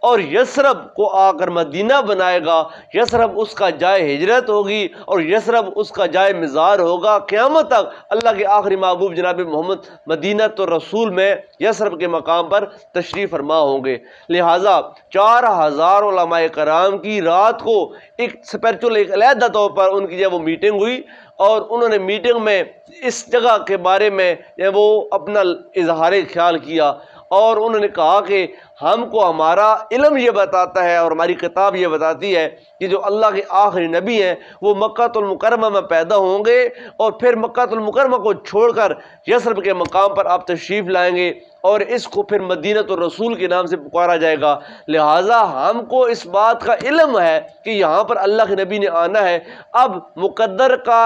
S1: اور یثرب کو آ کر مدینہ بنائے گا، یثرب اس کا جائے ہجرت ہوگی اور یثرب اس کا جائے مزار ہوگا، قیامت تک اللہ کے آخری محبوب جناب محمد مدینہ رسول میں یثرب کے مقام پر تشریف فرما ہوں گے۔ لہٰذا 4000 علماء کرام کی رات کو ایک اسپریچول، ایک علیحدہ طور پر ان کی جب وہ میٹنگ ہوئی اور انہوں نے میٹنگ میں اس جگہ کے بارے میں وہ اپنا اظہار خیال کیا، اور انہوں نے کہا کہ ہم کو ہمارا علم یہ بتاتا ہے اور ہماری کتاب یہ بتاتی ہے کہ جو اللہ کے آخری نبی ہیں وہ مکہ المکرمہ میں پیدا ہوں گے اور پھر مکہ المکرمہ کو چھوڑ کر یثرب کے مقام پر آپ تشریف لائیں گے اور اس کو پھر مدینہ الرسول کے نام سے پکارا جائے گا۔ لہٰذا ہم کو اس بات کا علم ہے کہ یہاں پر اللہ کے نبی نے آنا ہے۔ اب مقدر کا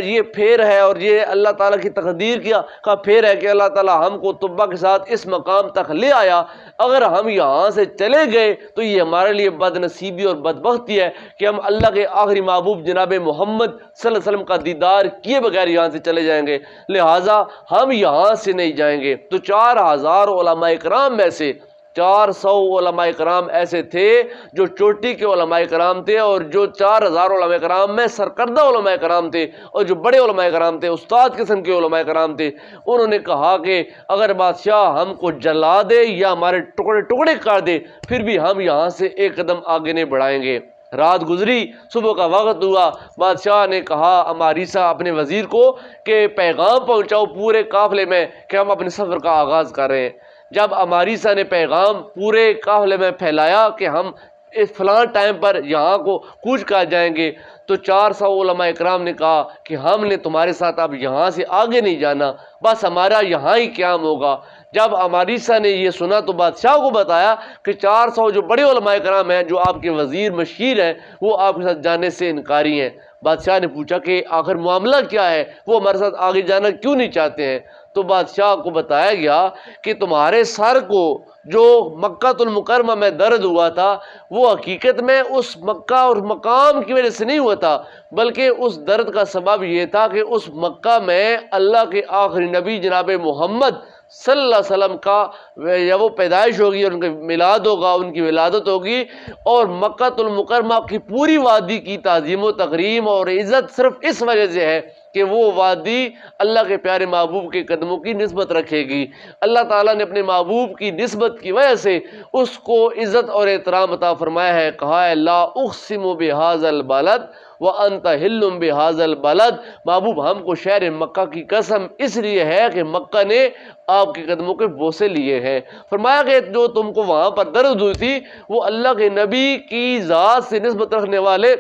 S1: یہ پھیر ہے اور یہ اللہ تعالیٰ کی تقدیر کا پھیر ہے کہ اللہ تعالیٰ ہم کو طبہ کے ساتھ اس مقام تک لے آیا۔ اگر ہم یہاں سے چلے گئے تو یہ ہمارے لیے بد نصیبی اور بدبختی ہے کہ ہم اللہ کے آخری محبوب جناب محمد صلی اللہ علیہ وسلم کا دیدار کیے بغیر یہاں سے چلے جائیں گے، لہٰذا ہم یہاں سے نہیں جائیں گے۔ تو 4000 علماء کرام میں سے 400 علماء کرام ایسے تھے جو چوٹی کے علماء کرام تھے، اور جو 4000 علماء کرام میں سرکردہ علماء کرام تھے اور جو بڑے علماء کرام تھے، استاد قسم کے علماء کرام تھے، انہوں نے کہا کہ اگر بادشاہ ہم کو جلا دے یا ہمارے ٹکڑے ٹکڑے کر دے پھر بھی ہم یہاں سے ایک قدم آگے نہیں بڑھائیں گے۔ رات گزری، صبح کا وقت ہوا، بادشاہ نے کہا اماریسا اپنے وزیر کو کہ پیغام پہنچاؤ پورے قافلے میں کہ ہم اپنے سفر کا آغاز کر رہے ہیں۔ جب اماریسا نے پیغام پورے قافلے میں پھیلایا کہ ہم اس فلاں ٹائم پر یہاں کو کوچ کر جائیں گے، تو 400 علماء اکرام نے کہا کہ ہم نے تمہارے ساتھ اب یہاں سے آگے نہیں جانا، بس ہمارا یہاں ہی قیام ہوگا۔ جب اماریسا نے یہ سنا تو بادشاہ کو بتایا کہ 400 جو بڑے علماء کرام ہیں جو آپ کے وزیر مشیر ہیں وہ آپ کے ساتھ جانے سے انکاری ہیں۔ بادشاہ نے پوچھا کہ آخر معاملہ کیا ہے، وہ ہمارے ساتھ آگے جانا کیوں نہیں چاہتے ہیں؟ تو بادشاہ کو بتایا گیا کہ تمہارے سر کو جو مکہ المکرمہ میں درد ہوا تھا وہ حقیقت میں اس مکہ اور مقام کی وجہ سے نہیں ہوا تھا، بلکہ اس درد کا سبب یہ تھا کہ اس مکہ میں اللہ کے آخری نبی جناب محمد صلی اللہ علیہ وسلم کا یا وہ پیدائش ہوگی اور ان کا میلاد ہوگا، ان کی ولادت ہوگی، اور مکہ المکرمہ کی پوری وادی کی تعظیم و تکریم اور عزت صرف اس وجہ سے ہے کہ وہ وادی اللہ کے پیارے محبوب کے قدموں کی نسبت رکھے گی۔ اللہ تعالیٰ نے اپنے محبوب کی نسبت کی وجہ سے اس کو عزت اور احترام عطا فرمایا ہے، کہا ہے لا اقسم بہذا البلد وانت حل بہذا البلد، محبوب ہم کو شہر مکہ کی قسم اس لیے ہے کہ مکہ نے آپ کے قدموں کے بوسے لیے ہیں۔ فرمایا کہ جو تم کو وہاں پر درد ہوئی تھی وہ اللہ کے نبی کی ذات سے نسبت رکھنے والے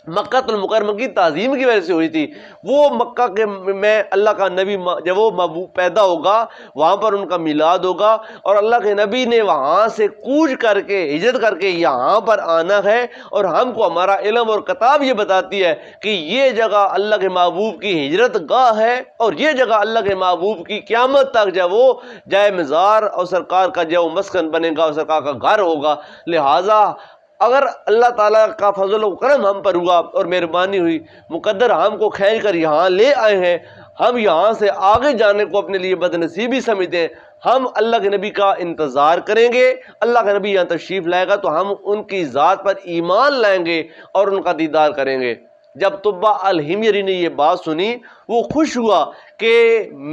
S1: مکہ المکرمہ کی تعظیم کی وجہ سے ہوئی تھی۔ وہ مکہ کے میں اللہ کا نبی جب وہ محبوب پیدا ہوگا وہاں پر ان کا میلاد ہوگا، اور اللہ کے نبی نے وہاں سے کوچ کر کے ہجرت کر کے یہاں پر آنا ہے، اور ہم کو ہمارا علم اور کتاب یہ بتاتی ہے کہ یہ جگہ اللہ کے محبوب کی ہجرت گاہ ہے، اور یہ جگہ اللہ کے محبوب کی قیامت تک جب وہ جائے مزار اور سرکار کا جو مسکن بنے گا اور سرکار کا گھر ہوگا۔ لہٰذا اگر اللہ تعالیٰ کا فضل و کرم ہم پر ہوا اور مہربانی ہوئی، مقدر ہم کو کھینچ کر یہاں لے آئے ہیں، ہم یہاں سے آگے جانے کو اپنے لیے بد نصیبی سمجھتے ہیں، ہم اللہ کے نبی کا انتظار کریں گے۔ اللہ کا نبی یہاں تشریف لائے گا تو ہم ان کی ذات پر ایمان لائیں گے اور ان کا دیدار کریں گے۔ جب طبہ الحمیری نے یہ بات سنی وہ خوش ہوا کہ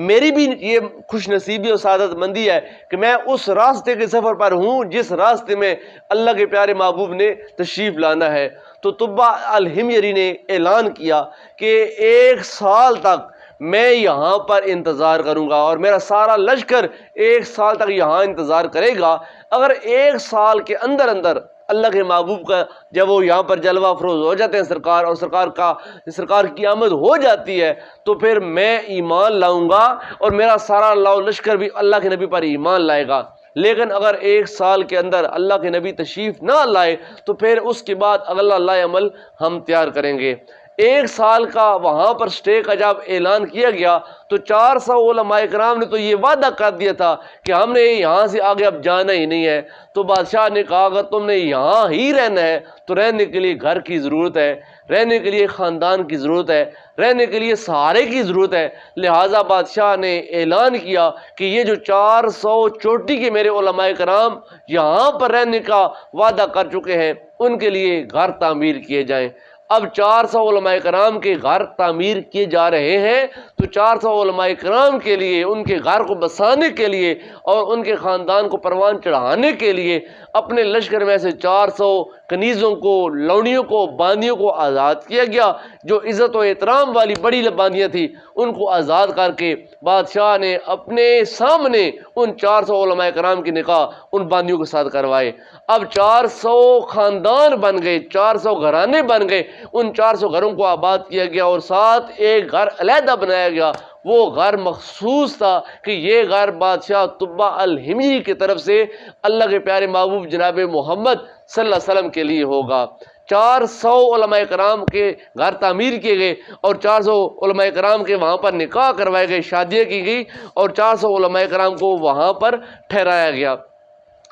S1: میری بھی یہ خوش نصیبی اور سعادت مندی ہے کہ میں اس راستے کے سفر پر ہوں جس راستے میں اللہ کے پیارے محبوب نے تشریف لانا ہے۔ تو طبہ الحمیری نے اعلان کیا کہ 1 سال تک میں یہاں پر انتظار کروں گا اور میرا سارا لشکر 1 سال تک یہاں انتظار کرے گا۔ اگر 1 سال کے اندر اندر اللہ کے محبوب کا جب وہ یہاں پر جلوہ افروز ہو جاتے ہیں سرکار، اور سرکار کی آمد ہو جاتی ہے، تو پھر میں ایمان لاؤں گا اور میرا سارا لشکر بھی اللہ کے نبی پر ایمان لائے گا۔ لیکن اگر 1 سال کے اندر اللہ کے نبی تشریف نہ لائے تو پھر اس کے بعد اللہ عمل ہم تیار کریں گے۔ 1 سال کا وہاں پر سٹے کا جب اعلان کیا گیا تو 400 علماء کرام نے تو یہ وعدہ کر دیا تھا کہ ہم نے یہاں سے آگے اب جانا ہی نہیں ہے۔ تو بادشاہ نے کہا اگر تم نے یہاں ہی رہنا ہے تو رہنے کے لیے گھر کی ضرورت ہے، رہنے کے لیے خاندان کی ضرورت ہے، رہنے کے لیے سہارے کی ضرورت ہے۔ لہٰذا بادشاہ نے اعلان کیا کہ یہ جو 400 چوٹی کے میرے علماء کرام یہاں پر رہنے کا وعدہ کر چکے ہیں ان کے لیے گھر تعمیر کیے جائیں۔ اب 400 علماء کرام کے گھر تعمیر کیے جا رہے ہیں، تو 400 علماء کرام کے لیے ان کے گھر کو بسانے کے لیے اور ان کے خاندان کو پروان چڑھانے کے لیے اپنے لشکر میں سے 400 کنیزوں کو، لونیوں کو، باندیوں کو آزاد کیا گیا۔ جو عزت و احترام والی بڑی باندیاں تھیں ان کو آزاد کر کے بادشاہ نے اپنے سامنے ان 400 علماء کرام کی نکاح ان باندیوں کے ساتھ کروائے۔ اب 400 خاندان بن گئے، 400 گھرانے بن گئے، ان 400 گھروں کو آباد کیا گیا اور ساتھ ایک گھر علیحدہ بنایا گیا۔ وہ گھر مخصوص تھا کہ یہ گھر بادشاہ طبہ الحمیری کی طرف سے اللہ کے پیارے محبوب جناب محمد صلی اللہ علیہ وسلم کے لیے ہوگا۔ 400 علماء کرام کے گھر تعمیر کیے گئے اور 400 علماء کرام کے وہاں پر نکاح کروائے گئے، شادیاں کی گئی اور 400 علماء کرام کو وہاں پر ٹھہرایا گیا۔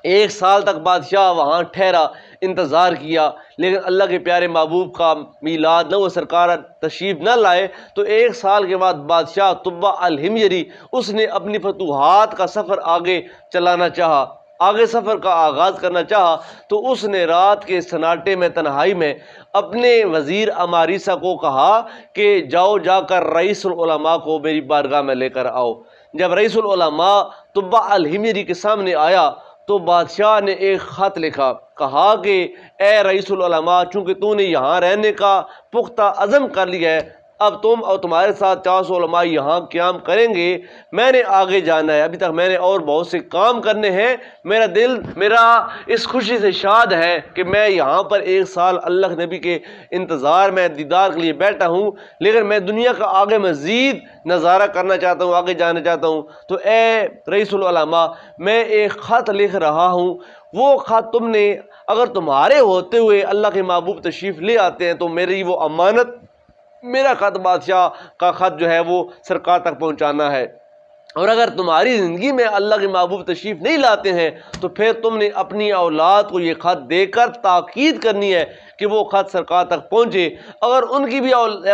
S1: 1 سال تک بادشاہ وہاں ٹھہرا، انتظار کیا، لیکن اللہ کے پیارے محبوب کا میلاد نہ وہ سرکار تشریف نہ لائے۔ تو 1 سال کے بعد بادشاہ طبہ الحمیری اس نے اپنی فتوحات کا سفر آگے چلانا چاہا، آگے سفر کا آغاز کرنا چاہا، تو اس نے رات کے سناٹے میں تنہائی میں اپنے وزیر اماریسہ کو کہا کہ جاؤ جا کر رئیس العلماء کو میری بارگاہ میں لے کر آؤ۔ جب رئیس العلماء طبہ الحمیری کے سامنے آیا تو بادشاہ نے ایک خط لکھا، کہا کہ اے رئیس العلماء، چونکہ تو نے یہاں رہنے کا پختہ عزم کر لیا ہے، اب تم اور تمہارے ساتھ 400 علماء یہاں قیام کریں گے، میں نے آگے جانا ہے، ابھی تک میں نے اور بہت سے کام کرنے ہیں، میرا دل اس خوشی سے شاد ہے کہ میں یہاں پر 1 سال اللہ کے نبی کے انتظار میں دیدار کے لیے بیٹھا ہوں، لیکن میں دنیا کا آگے مزید نظارہ کرنا چاہتا ہوں، آگے جانا چاہتا ہوں۔ تو اے رئیس العلماء، میں ایک خط لکھ رہا ہوں، وہ خط تم نے اگر تمہارے ہوتے ہوئے اللہ کے محبوب تشریف لے آتے ہیں تو میری وہ امانت میرا خط بادشاہ کا خط جو ہے وہ سرکار تک پہنچانا ہے۔ اور اگر تمہاری زندگی میں اللہ کے محبوب تشریف نہیں لاتے ہیں تو پھر تم نے اپنی اولاد کو یہ خط دے کر تاکید کرنی ہے کہ وہ خط سرکار تک پہنچے۔ اگر ان کی بھی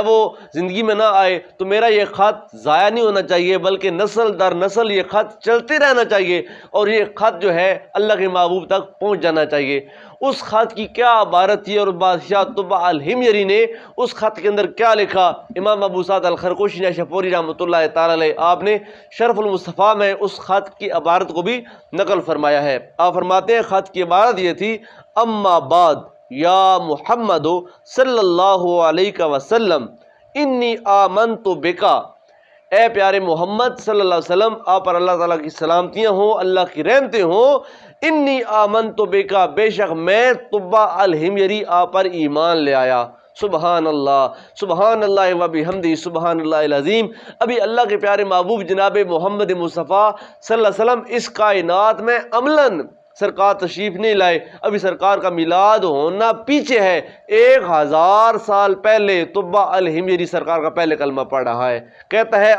S1: وہ زندگی میں نہ آئے تو میرا یہ خط ضائع نہیں ہونا چاہیے، بلکہ نسل در نسل یہ خط چلتے رہنا چاہیے اور یہ خط جو ہے اللہ کے محبوب تک پہنچ جانا چاہیے۔ اس خط کی کیا عبارت تھی اور بادشاہ طبع الحمیری نے اس خط کے اندر کیا لکھا؟ امام ابو سعد الخرقوشی نیشاپوری رحمۃ اللہ تعالی علیہ آپ نے شرف المصطفیٰ میں اس خط کی عبارت کو بھی نقل فرمایا ہے۔ آپ فرماتے ہیں خط کی عبارت یہ تھی: اما بعد یا محمد صلی اللہ علیہ وسلم انی آمنت بکا، اے پیارے محمد صلی اللہ علیہ وسلم، آپ پر اللہ تعالیٰ کی سلامتیاں ہوں، اللہ کی رحمتیں ہوں۔ انی آمنت بکا، بے شک میں طبع الحمیری آپ پر ایمان لے آیا۔ سبحان اللہ و بحمدہ سبحان اللہ العظیم۔ ابھی اللہ کے پیارے محبوب جناب محمد مصطفیٰ صلی اللہ علیہ وسلم اس کائنات میں عملاً سرکار تشریف نہیں لائے، ابھی سرکار کا میلاد ہونا پیچھے ہے۔ 1000 سال پہلے طبع الحمیری سرکار کا پہلے کلمہ پڑھ رہا ہے، کہتا ہے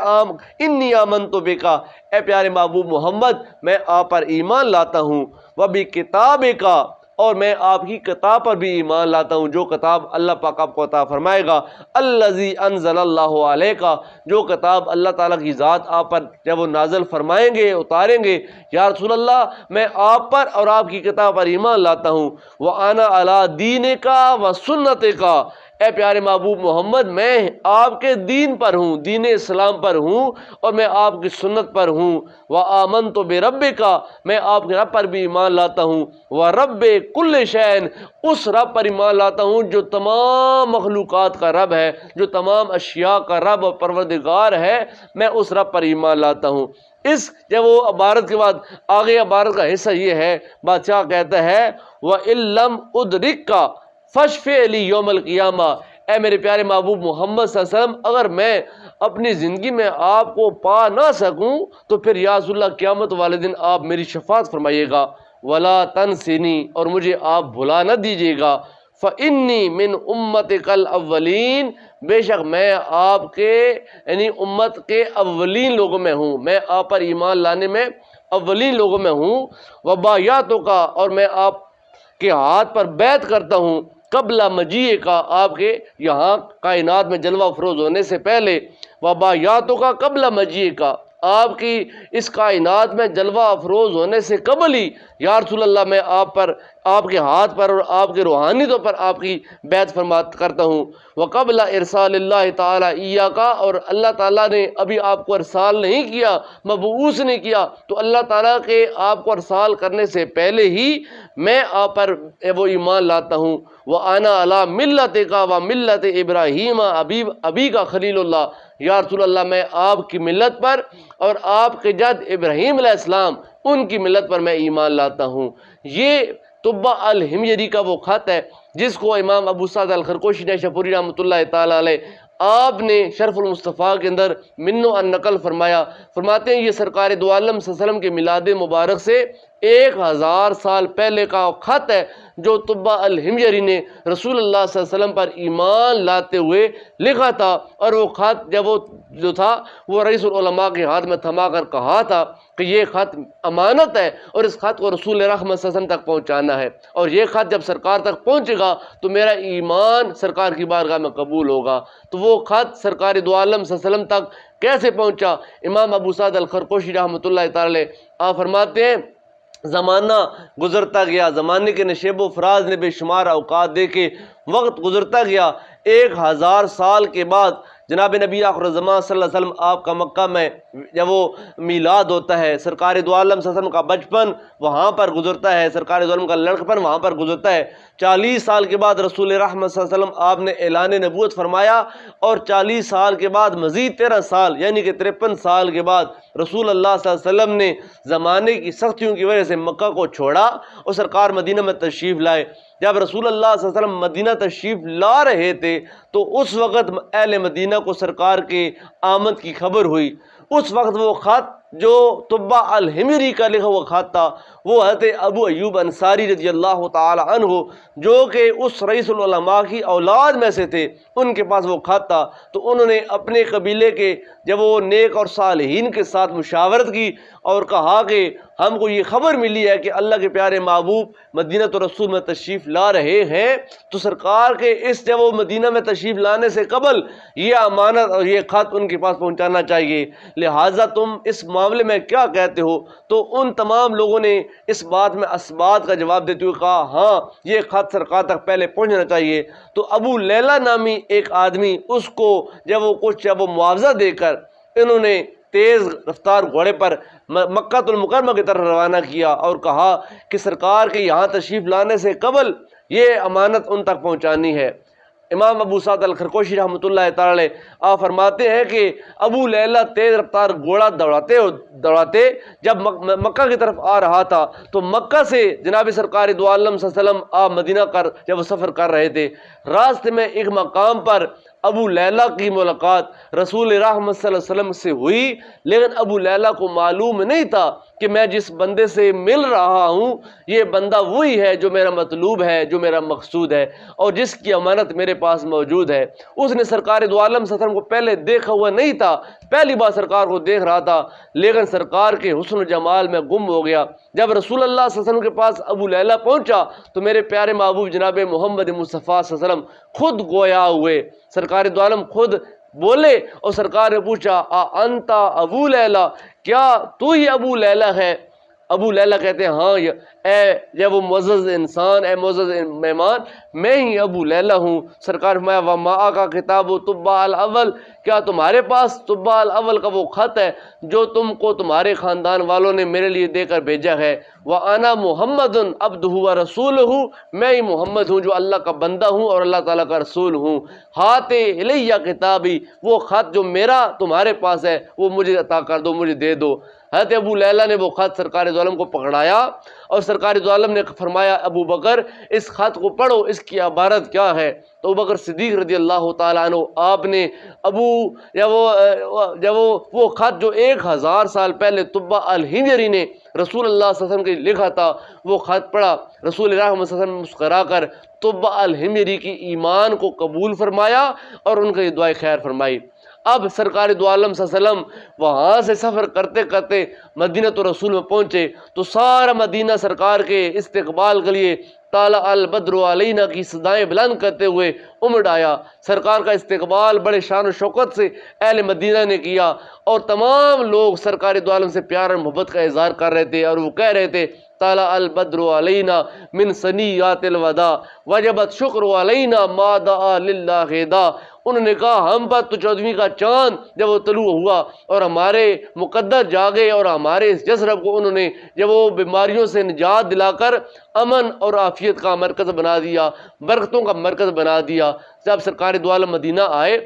S1: انی آمنت بکا، اے پیارے محبوب محمد میں آپ پر ایمان لاتا ہوں، وبکتابک، اور میں آپ کی کتاب پر بھی ایمان لاتا ہوں، جو کتاب اللہ پاک آپ کو عطا فرمائے گا، الذی انزل اللہ علیک، جو کتاب اللہ تعالیٰ کی ذات آپ پر جب وہ نازل فرمائیں گے، اتاریں گے۔ یا رسول اللہ میں آپ پر اور آپ کی کتاب پر ایمان لاتا ہوں، وَأَنَا عَلَىٰ دِينِكَ وَسُنَّتِكَ، اے پیارے محبوب محمد میں آپ کے دین پر ہوں، دین اسلام پر ہوں اور میں آپ کی سنت پر ہوں۔ وَآمَنْتُ بِرَبِّكَ، میں آپ کے رب پر بھی ایمان لاتا ہوں، وَرَبِّ كُلِّ شَيْءٍ، اس رب پر ایمان لاتا ہوں جو تمام مخلوقات کا رب ہے، جو تمام اشیاء کا رب اور پروردگار ہے، میں اس رب پر ایمان لاتا ہوں۔ اس جب وہ عبارت کے بعد آگے عبارت کا حصہ یہ ہے، بادشاہ کہتا ہے وَإِن لَّمْ أُدْرِكَ فَاشْفِعْ لِي يَوْمَ الْقِيَامَةِ، اے میرے پیارے محبوب محمد صلی اللہ علیہ وسلم، اگر میں اپنی زندگی میں آپ کو پا نہ سکوں تو پھر یا رسول اللہ قیامت والے دن آپ میری شفاعت فرمائیے گا۔ وَلَا تَنْسِنِي، اور مجھے آپ بھلا نہ دیجیے گا۔ فَإِنِّي مِنْ أُمَّتِكَ الْأَوَّلِينَ، بے شک میں آپ کے یعنی امت کے اولین لوگوں میں ہوں، میں آپ پر ایمان لانے میں اولین لوگوں میں ہوں۔ وَبَایَعْتُکَ، اور میں آپ کے ہاتھ پر بیعت کرتا ہوں، قبل مجیئے کا، آپ کے یہاں کائنات میں جلوہ افروز ہونے سے پہلے۔ وَبَایَعْتُکَ قبل مجیئے کا، آپ کی اس کائنات میں جلوہ افروز ہونے سے قبل ہی یا رسول اللہ میں آپ پر، آپ کے ہاتھ پر اور آپ کے روحانی طور پر آپ کی بیعت فرمات کرتا ہوں۔ وقبل ارسال اللہ تعالیٰ ایاک، اور اللہ تعالیٰ نے ابھی آپ کو ارسال نہیں کیا، مبعوث نہیں کیا، تو اللہ تعالیٰ کے آپ کو ارسال کرنے سے پہلے ہی میں آپ پر وہ ایمان لاتا ہوں۔ وَأَنَا عَلَىٰ مِلَّتِكَ وَمِلَّةِ إِبْرَاهِيمَ أَبِيكَ خلیل اللہ، یا رسول اللہ میں آپ کی ملت پر اور آپ کے جد ابراہیم علیہ السلام ان کی ملت پر میں ایمان لاتا ہوں۔ یہ طبع الحمیری کا وہ خط ہے جس کو امام ابو سعد الخرقوشی نیشاپوری رحمۃ اللہ تعالیٰ علیہ آپ نے شرف المصطفیٰ کے اندر منو ان نقل فرمایا۔ فرماتے ہیں یہ سرکار دو عالم صلی اللہ علیہ وسلم کے میلاد مبارک سے 1000 سال پہلے کا خط ہے جو طبع الحمیری نے رسول اللہ صلی اللہ علیہ وسلم پر ایمان لاتے ہوئے لکھا تھا، اور وہ خط جب وہ جو تھا وہ رئیس العلماء کے ہاتھ میں تھما کر کہا تھا کہ یہ خط امانت ہے اور اس خط کو رسول رحمت صلی اللہ علیہ وسلم تک پہنچانا ہے، اور یہ خط جب سرکار تک پہنچے گا تو میرا ایمان سرکار کی بارگاہ میں قبول ہوگا۔ تو وہ خط سرکار دو عالم صلی اللہ علیہ وسلم تک کیسے پہنچا؟ امام ابو سعد الخرقوشی رحمۃ اللہ تعالی آپ فرماتے ہیں زمانہ گزرتا گیا، زمانے کے نشیب و فراز نے بے شمار اوقات دے کے وقت گزرتا گیا۔ 1000 سال کے بعد جناب نبی آخر الزمان صلی اللہ علیہ وسلم آپ کا مکہ میں جب وہ میلاد ہوتا ہے، سرکار دو عالم صلی اللہ علیہ وسلم کا بچپن وہاں پر گزرتا ہے، سرکار دو عالم کا لڑکپن وہاں پر گزرتا ہے۔ 40 سال کے بعد رسول رحمت صلی اللہ علیہ وسلم آپ نے اعلان نبوت فرمایا، اور 40 سال کے بعد مزید 13 سال یعنی کہ 53 سال کے بعد رسول اللہ صلی اللہ علیہ وسلم نے زمانے کی سختیوں کی وجہ سے مکہ کو چھوڑا اور سرکار مدینہ میں تشریف لائے۔ جب رسول اللہ صلی اللہ علیہ وسلم مدینہ تشریف لا رہے تھے تو اس وقت اہل مدینہ کو سرکار کے آمد کی خبر ہوئی۔ اس وقت وہ خط جو طبع الحمری کا لکھا ہوا خط تھا وہ حضرت ابو ایوب انصاری رضی اللہ تعالی عنہ جو کہ اس رئیس العلماء کی اولاد میں سے تھے، ان کے پاس وہ خط تھا۔ تو انہوں نے اپنے قبیلے کے جب وہ نیک اور صالحین کے ساتھ مشاورت کی اور کہا کہ ہم کو یہ خبر ملی ہے کہ اللہ کے پیارے محبوب مدینہ رسول میں تشریف لا رہے ہیں، تو سرکار کے اس جب وہ مدینہ میں تشریف لانے سے قبل یہ امانت اور یہ خط ان کے پاس پہنچانا چاہیے، لہٰذا تم اس معاملے میں کیا کہتے ہو؟ تو ان تمام لوگوں نے اس بات میں اسبات کا جواب دیتے ہوئے کہا ہاں یہ خط سرکار تک پہلے پہنچنا چاہیے۔ تو ابو لیلہ نامی ایک آدمی اس کو جب وہ معاوضہ دے کر انہوں نے تیز رفتار گھوڑے پر مکہ المکرمہ کی طرف روانہ کیا اور کہا کہ سرکار کے یہاں تشریف لانے سے قبل یہ امانت ان تک پہنچانی ہے۔ امام ابو سعد الخرقوشی رحمۃ اللہ تعالی آپ فرماتے ہیں کہ ابو لیلہ تیز رفتار گھوڑا دوڑاتے جب مکہ کی طرف آ رہا تھا تو مکہ سے جناب سرکار دو عالم صلی اللہ علیہ وسلم آپ مدینہ جب سفر کر رہے تھے، راستے میں ایک مقام پر ابو لیلہ کی ملاقات رسول رحمت صلی اللہ علیہ وسلم سے ہوئی، لیکن ابو لیلہ کو معلوم نہیں تھا کہ میں جس بندے سے مل رہا ہوں یہ بندہ وہی ہے جو میرا مطلوب ہے، جو میرا مقصود ہے اور جس کی امانت میرے پاس موجود ہے۔ اس نے سرکار دو عالم صلی اللہ علیہ وسلم کو پہلے دیکھا ہوا نہیں تھا، پہلی بار سرکار کو دیکھ رہا تھا، لیکن سرکار کے حسن و جمال میں گم ہو گیا۔ جب رسول اللہ صلی اللہ علیہ وسلم کے پاس ابو لیلہ پہنچا تو میرے پیارے محبوب جناب محمد مصطفیٰ صلی اللہ علیہ وسلم خود گویا ہوئے، سرکار دو عالم خود بولے اور سرکار نے پوچھا انتا ابو لیلہ، کیا تو ہی ابو لیلہ ہے؟ ابو لیلہ کہتے ہیں ہاں اے جب وہ معزز انسان، اے معزز مہمان، میں ہی ابو لیلہ ہوں۔ سرکار فرمایا وَمَا کا کتاب طبع الاول، کیا تمہارے پاس طبع الاول کا وہ خط ہے جو تم کو تمہارے خاندان والوں نے میرے لیے دے کر بھیجا ہے؟ وَأَنَا مُحَمَّدٌ عَبْدُهُ وَرَسُولُهُ، میں ہی محمد ہوں جو اللہ کا بندہ ہوں اور اللہ تعالیٰ کا رسول ہوں۔ ہاتِ الیہ کتابی، وہ خط جو میرا تمہارے پاس ہے وہ مجھے عطا کر دو، مجھے دے دو۔ حضرت ابو لیلہ نے وہ خط سرکار دو عالم کو پکڑایا اور سرکار دو عالم نے فرمایا ابو بکر اس خط کو پڑھو، اس کی عبارت کیا ہے؟ تو ابو بکر صدیق رضی اللہ تعالیٰ عنہ آپ نے جب وہ خط جو 1000 سال پہلے طبع الحمری نے رسول اللہ صلی اللہ علیہ وسلم کے لکھا تھا وہ خط پڑھا، رسول اللہ صلی اللہ علیہ وسلم مسکرا کر طبع الحمری کی ایمان کو قبول فرمایا اور ان کی دعائے خیر فرمائی۔ اب سرکار دو عالم صلی اللہ علیہ وسلم وہاں سے سفر کرتے کرتے مدینہ رسول میں پہنچے تو سارا مدینہ سرکار کے استقبال کے لیے طالع البدر علینا کی صدائیں بلند کرتے ہوئے امڑ آیا۔ سرکار کا استقبال بڑے شان و شوکت سے اہل مدینہ نے کیا اور تمام لوگ سرکار دو عالم سے پیار اور محبت کا اظہار کر رہے تھے اور وہ کہہ رہے تھے طالع البدر علینا من ثنیات الوداع وجبت شکر علینا ما دعا للہ دا۔ انہوں نے کہا ہم پر تو 14ویں کا چاند جب وہ طلوع ہوا اور ہمارے مقدر جاگے اور ہمارے اس جسرب کو انہوں نے جب وہ بیماریوں سے نجات دلا کر امن اور عافیت کا مرکز بنا دیا، برکتوں کا مرکز بنا دیا۔ جب سرکار دو عالم مدینہ آئے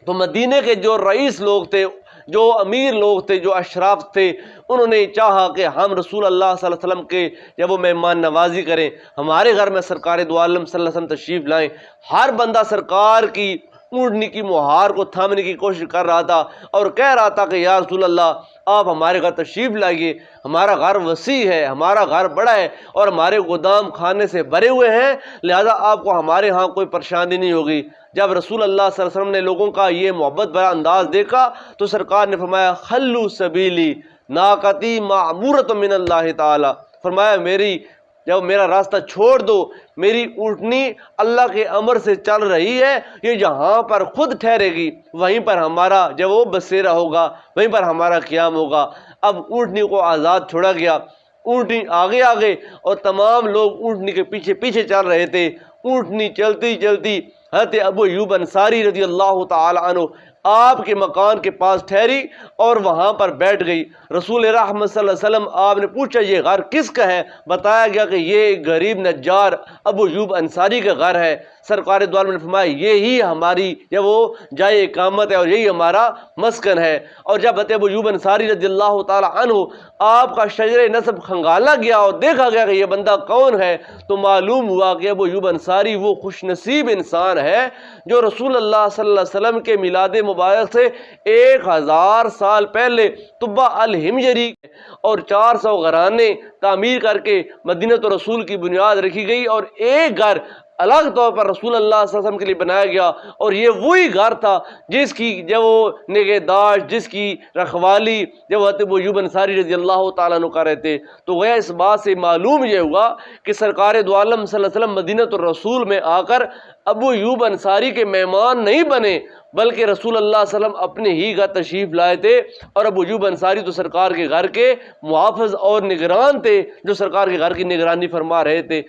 S1: تو مدینہ کے جو رئیس لوگ تھے، جو امیر لوگ تھے، جو اشراف تھے، انہوں نے چاہا کہ ہم رسول اللہ صلی اللہ علیہ وسلم کے جب وہ مہمان نوازی کریں، ہمارے گھر میں سرکار دو عالم صلی اللہ علیہ وسلم تشریف لائیں۔ ہر بندہ سرکار کی اونٹنی کی مہار کو تھامنے کی کوشش کر رہا تھا اور کہہ رہا تھا کہ یا رسول اللہ آپ ہمارے گھر تشریف لائیے، ہمارا گھر وسیع ہے، ہمارا گھر بڑا ہے اور ہمارے گودام کھانے سے بھرے ہوئے ہیں، لہذا آپ کو ہمارے ہاں کوئی پریشانی نہیں ہوگی۔ جب رسول اللہ صلی اللہ علیہ وسلم نے لوگوں کا یہ محبت بھرا انداز دیکھا تو سرکار نے فرمایا خلو سبیلی ناقتی معمورۃ من اللہ تعالی، فرمایا جب میرا راستہ چھوڑ دو، میری اونٹنی اللہ کے امر سے چل رہی ہے، یہ جہاں پر خود ٹھہرے گی وہیں پر ہمارا جب وہ بسیرا ہوگا، وہیں پر ہمارا قیام ہوگا۔ اب اونٹنی کو آزاد چھوڑا گیا، اونٹنی آگے آگے اور تمام لوگ اونٹنی کے پیچھے پیچھے چل رہے تھے۔ اونٹنی چلتی چلتی حضرت ابو ایوب انصاری رضی اللہ تعالی عنہ آپ کے مکان کے پاس ٹھہری اور وہاں پر بیٹھ گئی۔ رسول رحمت صلی اللہ علیہ وسلم آپ نے پوچھا یہ گھر کس کا ہے؟ بتایا گیا کہ یہ ایک غریب نجار ابو ایوب انصاری کا گھر ہے۔ سرکار دو عالم نے فرمایا یہی ہماری وہ جائے اقامت ہے اور یہی ہمارا مسکن ہے۔ اور جب ابو ایوب انصاری رضی اللہ تعالی عنہ آپ کا شجر نسب کھنگالا گیا اور دیکھا گیا کہ یہ بندہ کون ہے تو معلوم ہوا کہ ابو ایوب انصاری وہ خوش نصیب انسان ہے جو رسول اللہ صلی اللہ علیہ وسلم کے میلاد مبارک سے 1000 سال پہلے طبہ الحمجری اور 400 گھرانے تعمیر کر کے مدینہ رسول کی بنیاد رکھی گئی، اور ایک گھر الگ طور پر رسول اللہ صلی اللہ علیہ وسلم کے لیے بنایا گیا، اور یہ وہی گھر تھا جس کی جو وہ نگہداشت، جس کی رکھوالی جب حضرت ابو ایوب انصاری رضی اللہ تعالیٰ عنہ کر رہے تھے۔ تو گویا اس بات سے معلوم یہ ہوا کہ سرکار دو عالم صلی اللہ علیہ وسلم مدینہ الرسول میں آ کر ابو ایوب انصاری کے مہمان نہیں بنے، بلکہ رسول اللہ صلی اللہ علیہ وسلم اپنے ہی گھر تشریف لائے تھے، اور ابو ایوب انصاری تو سرکار کے گھر کے محافظ اور نگران تھے جو سرکار کے گھر کی نگرانی فرما رہے تھے۔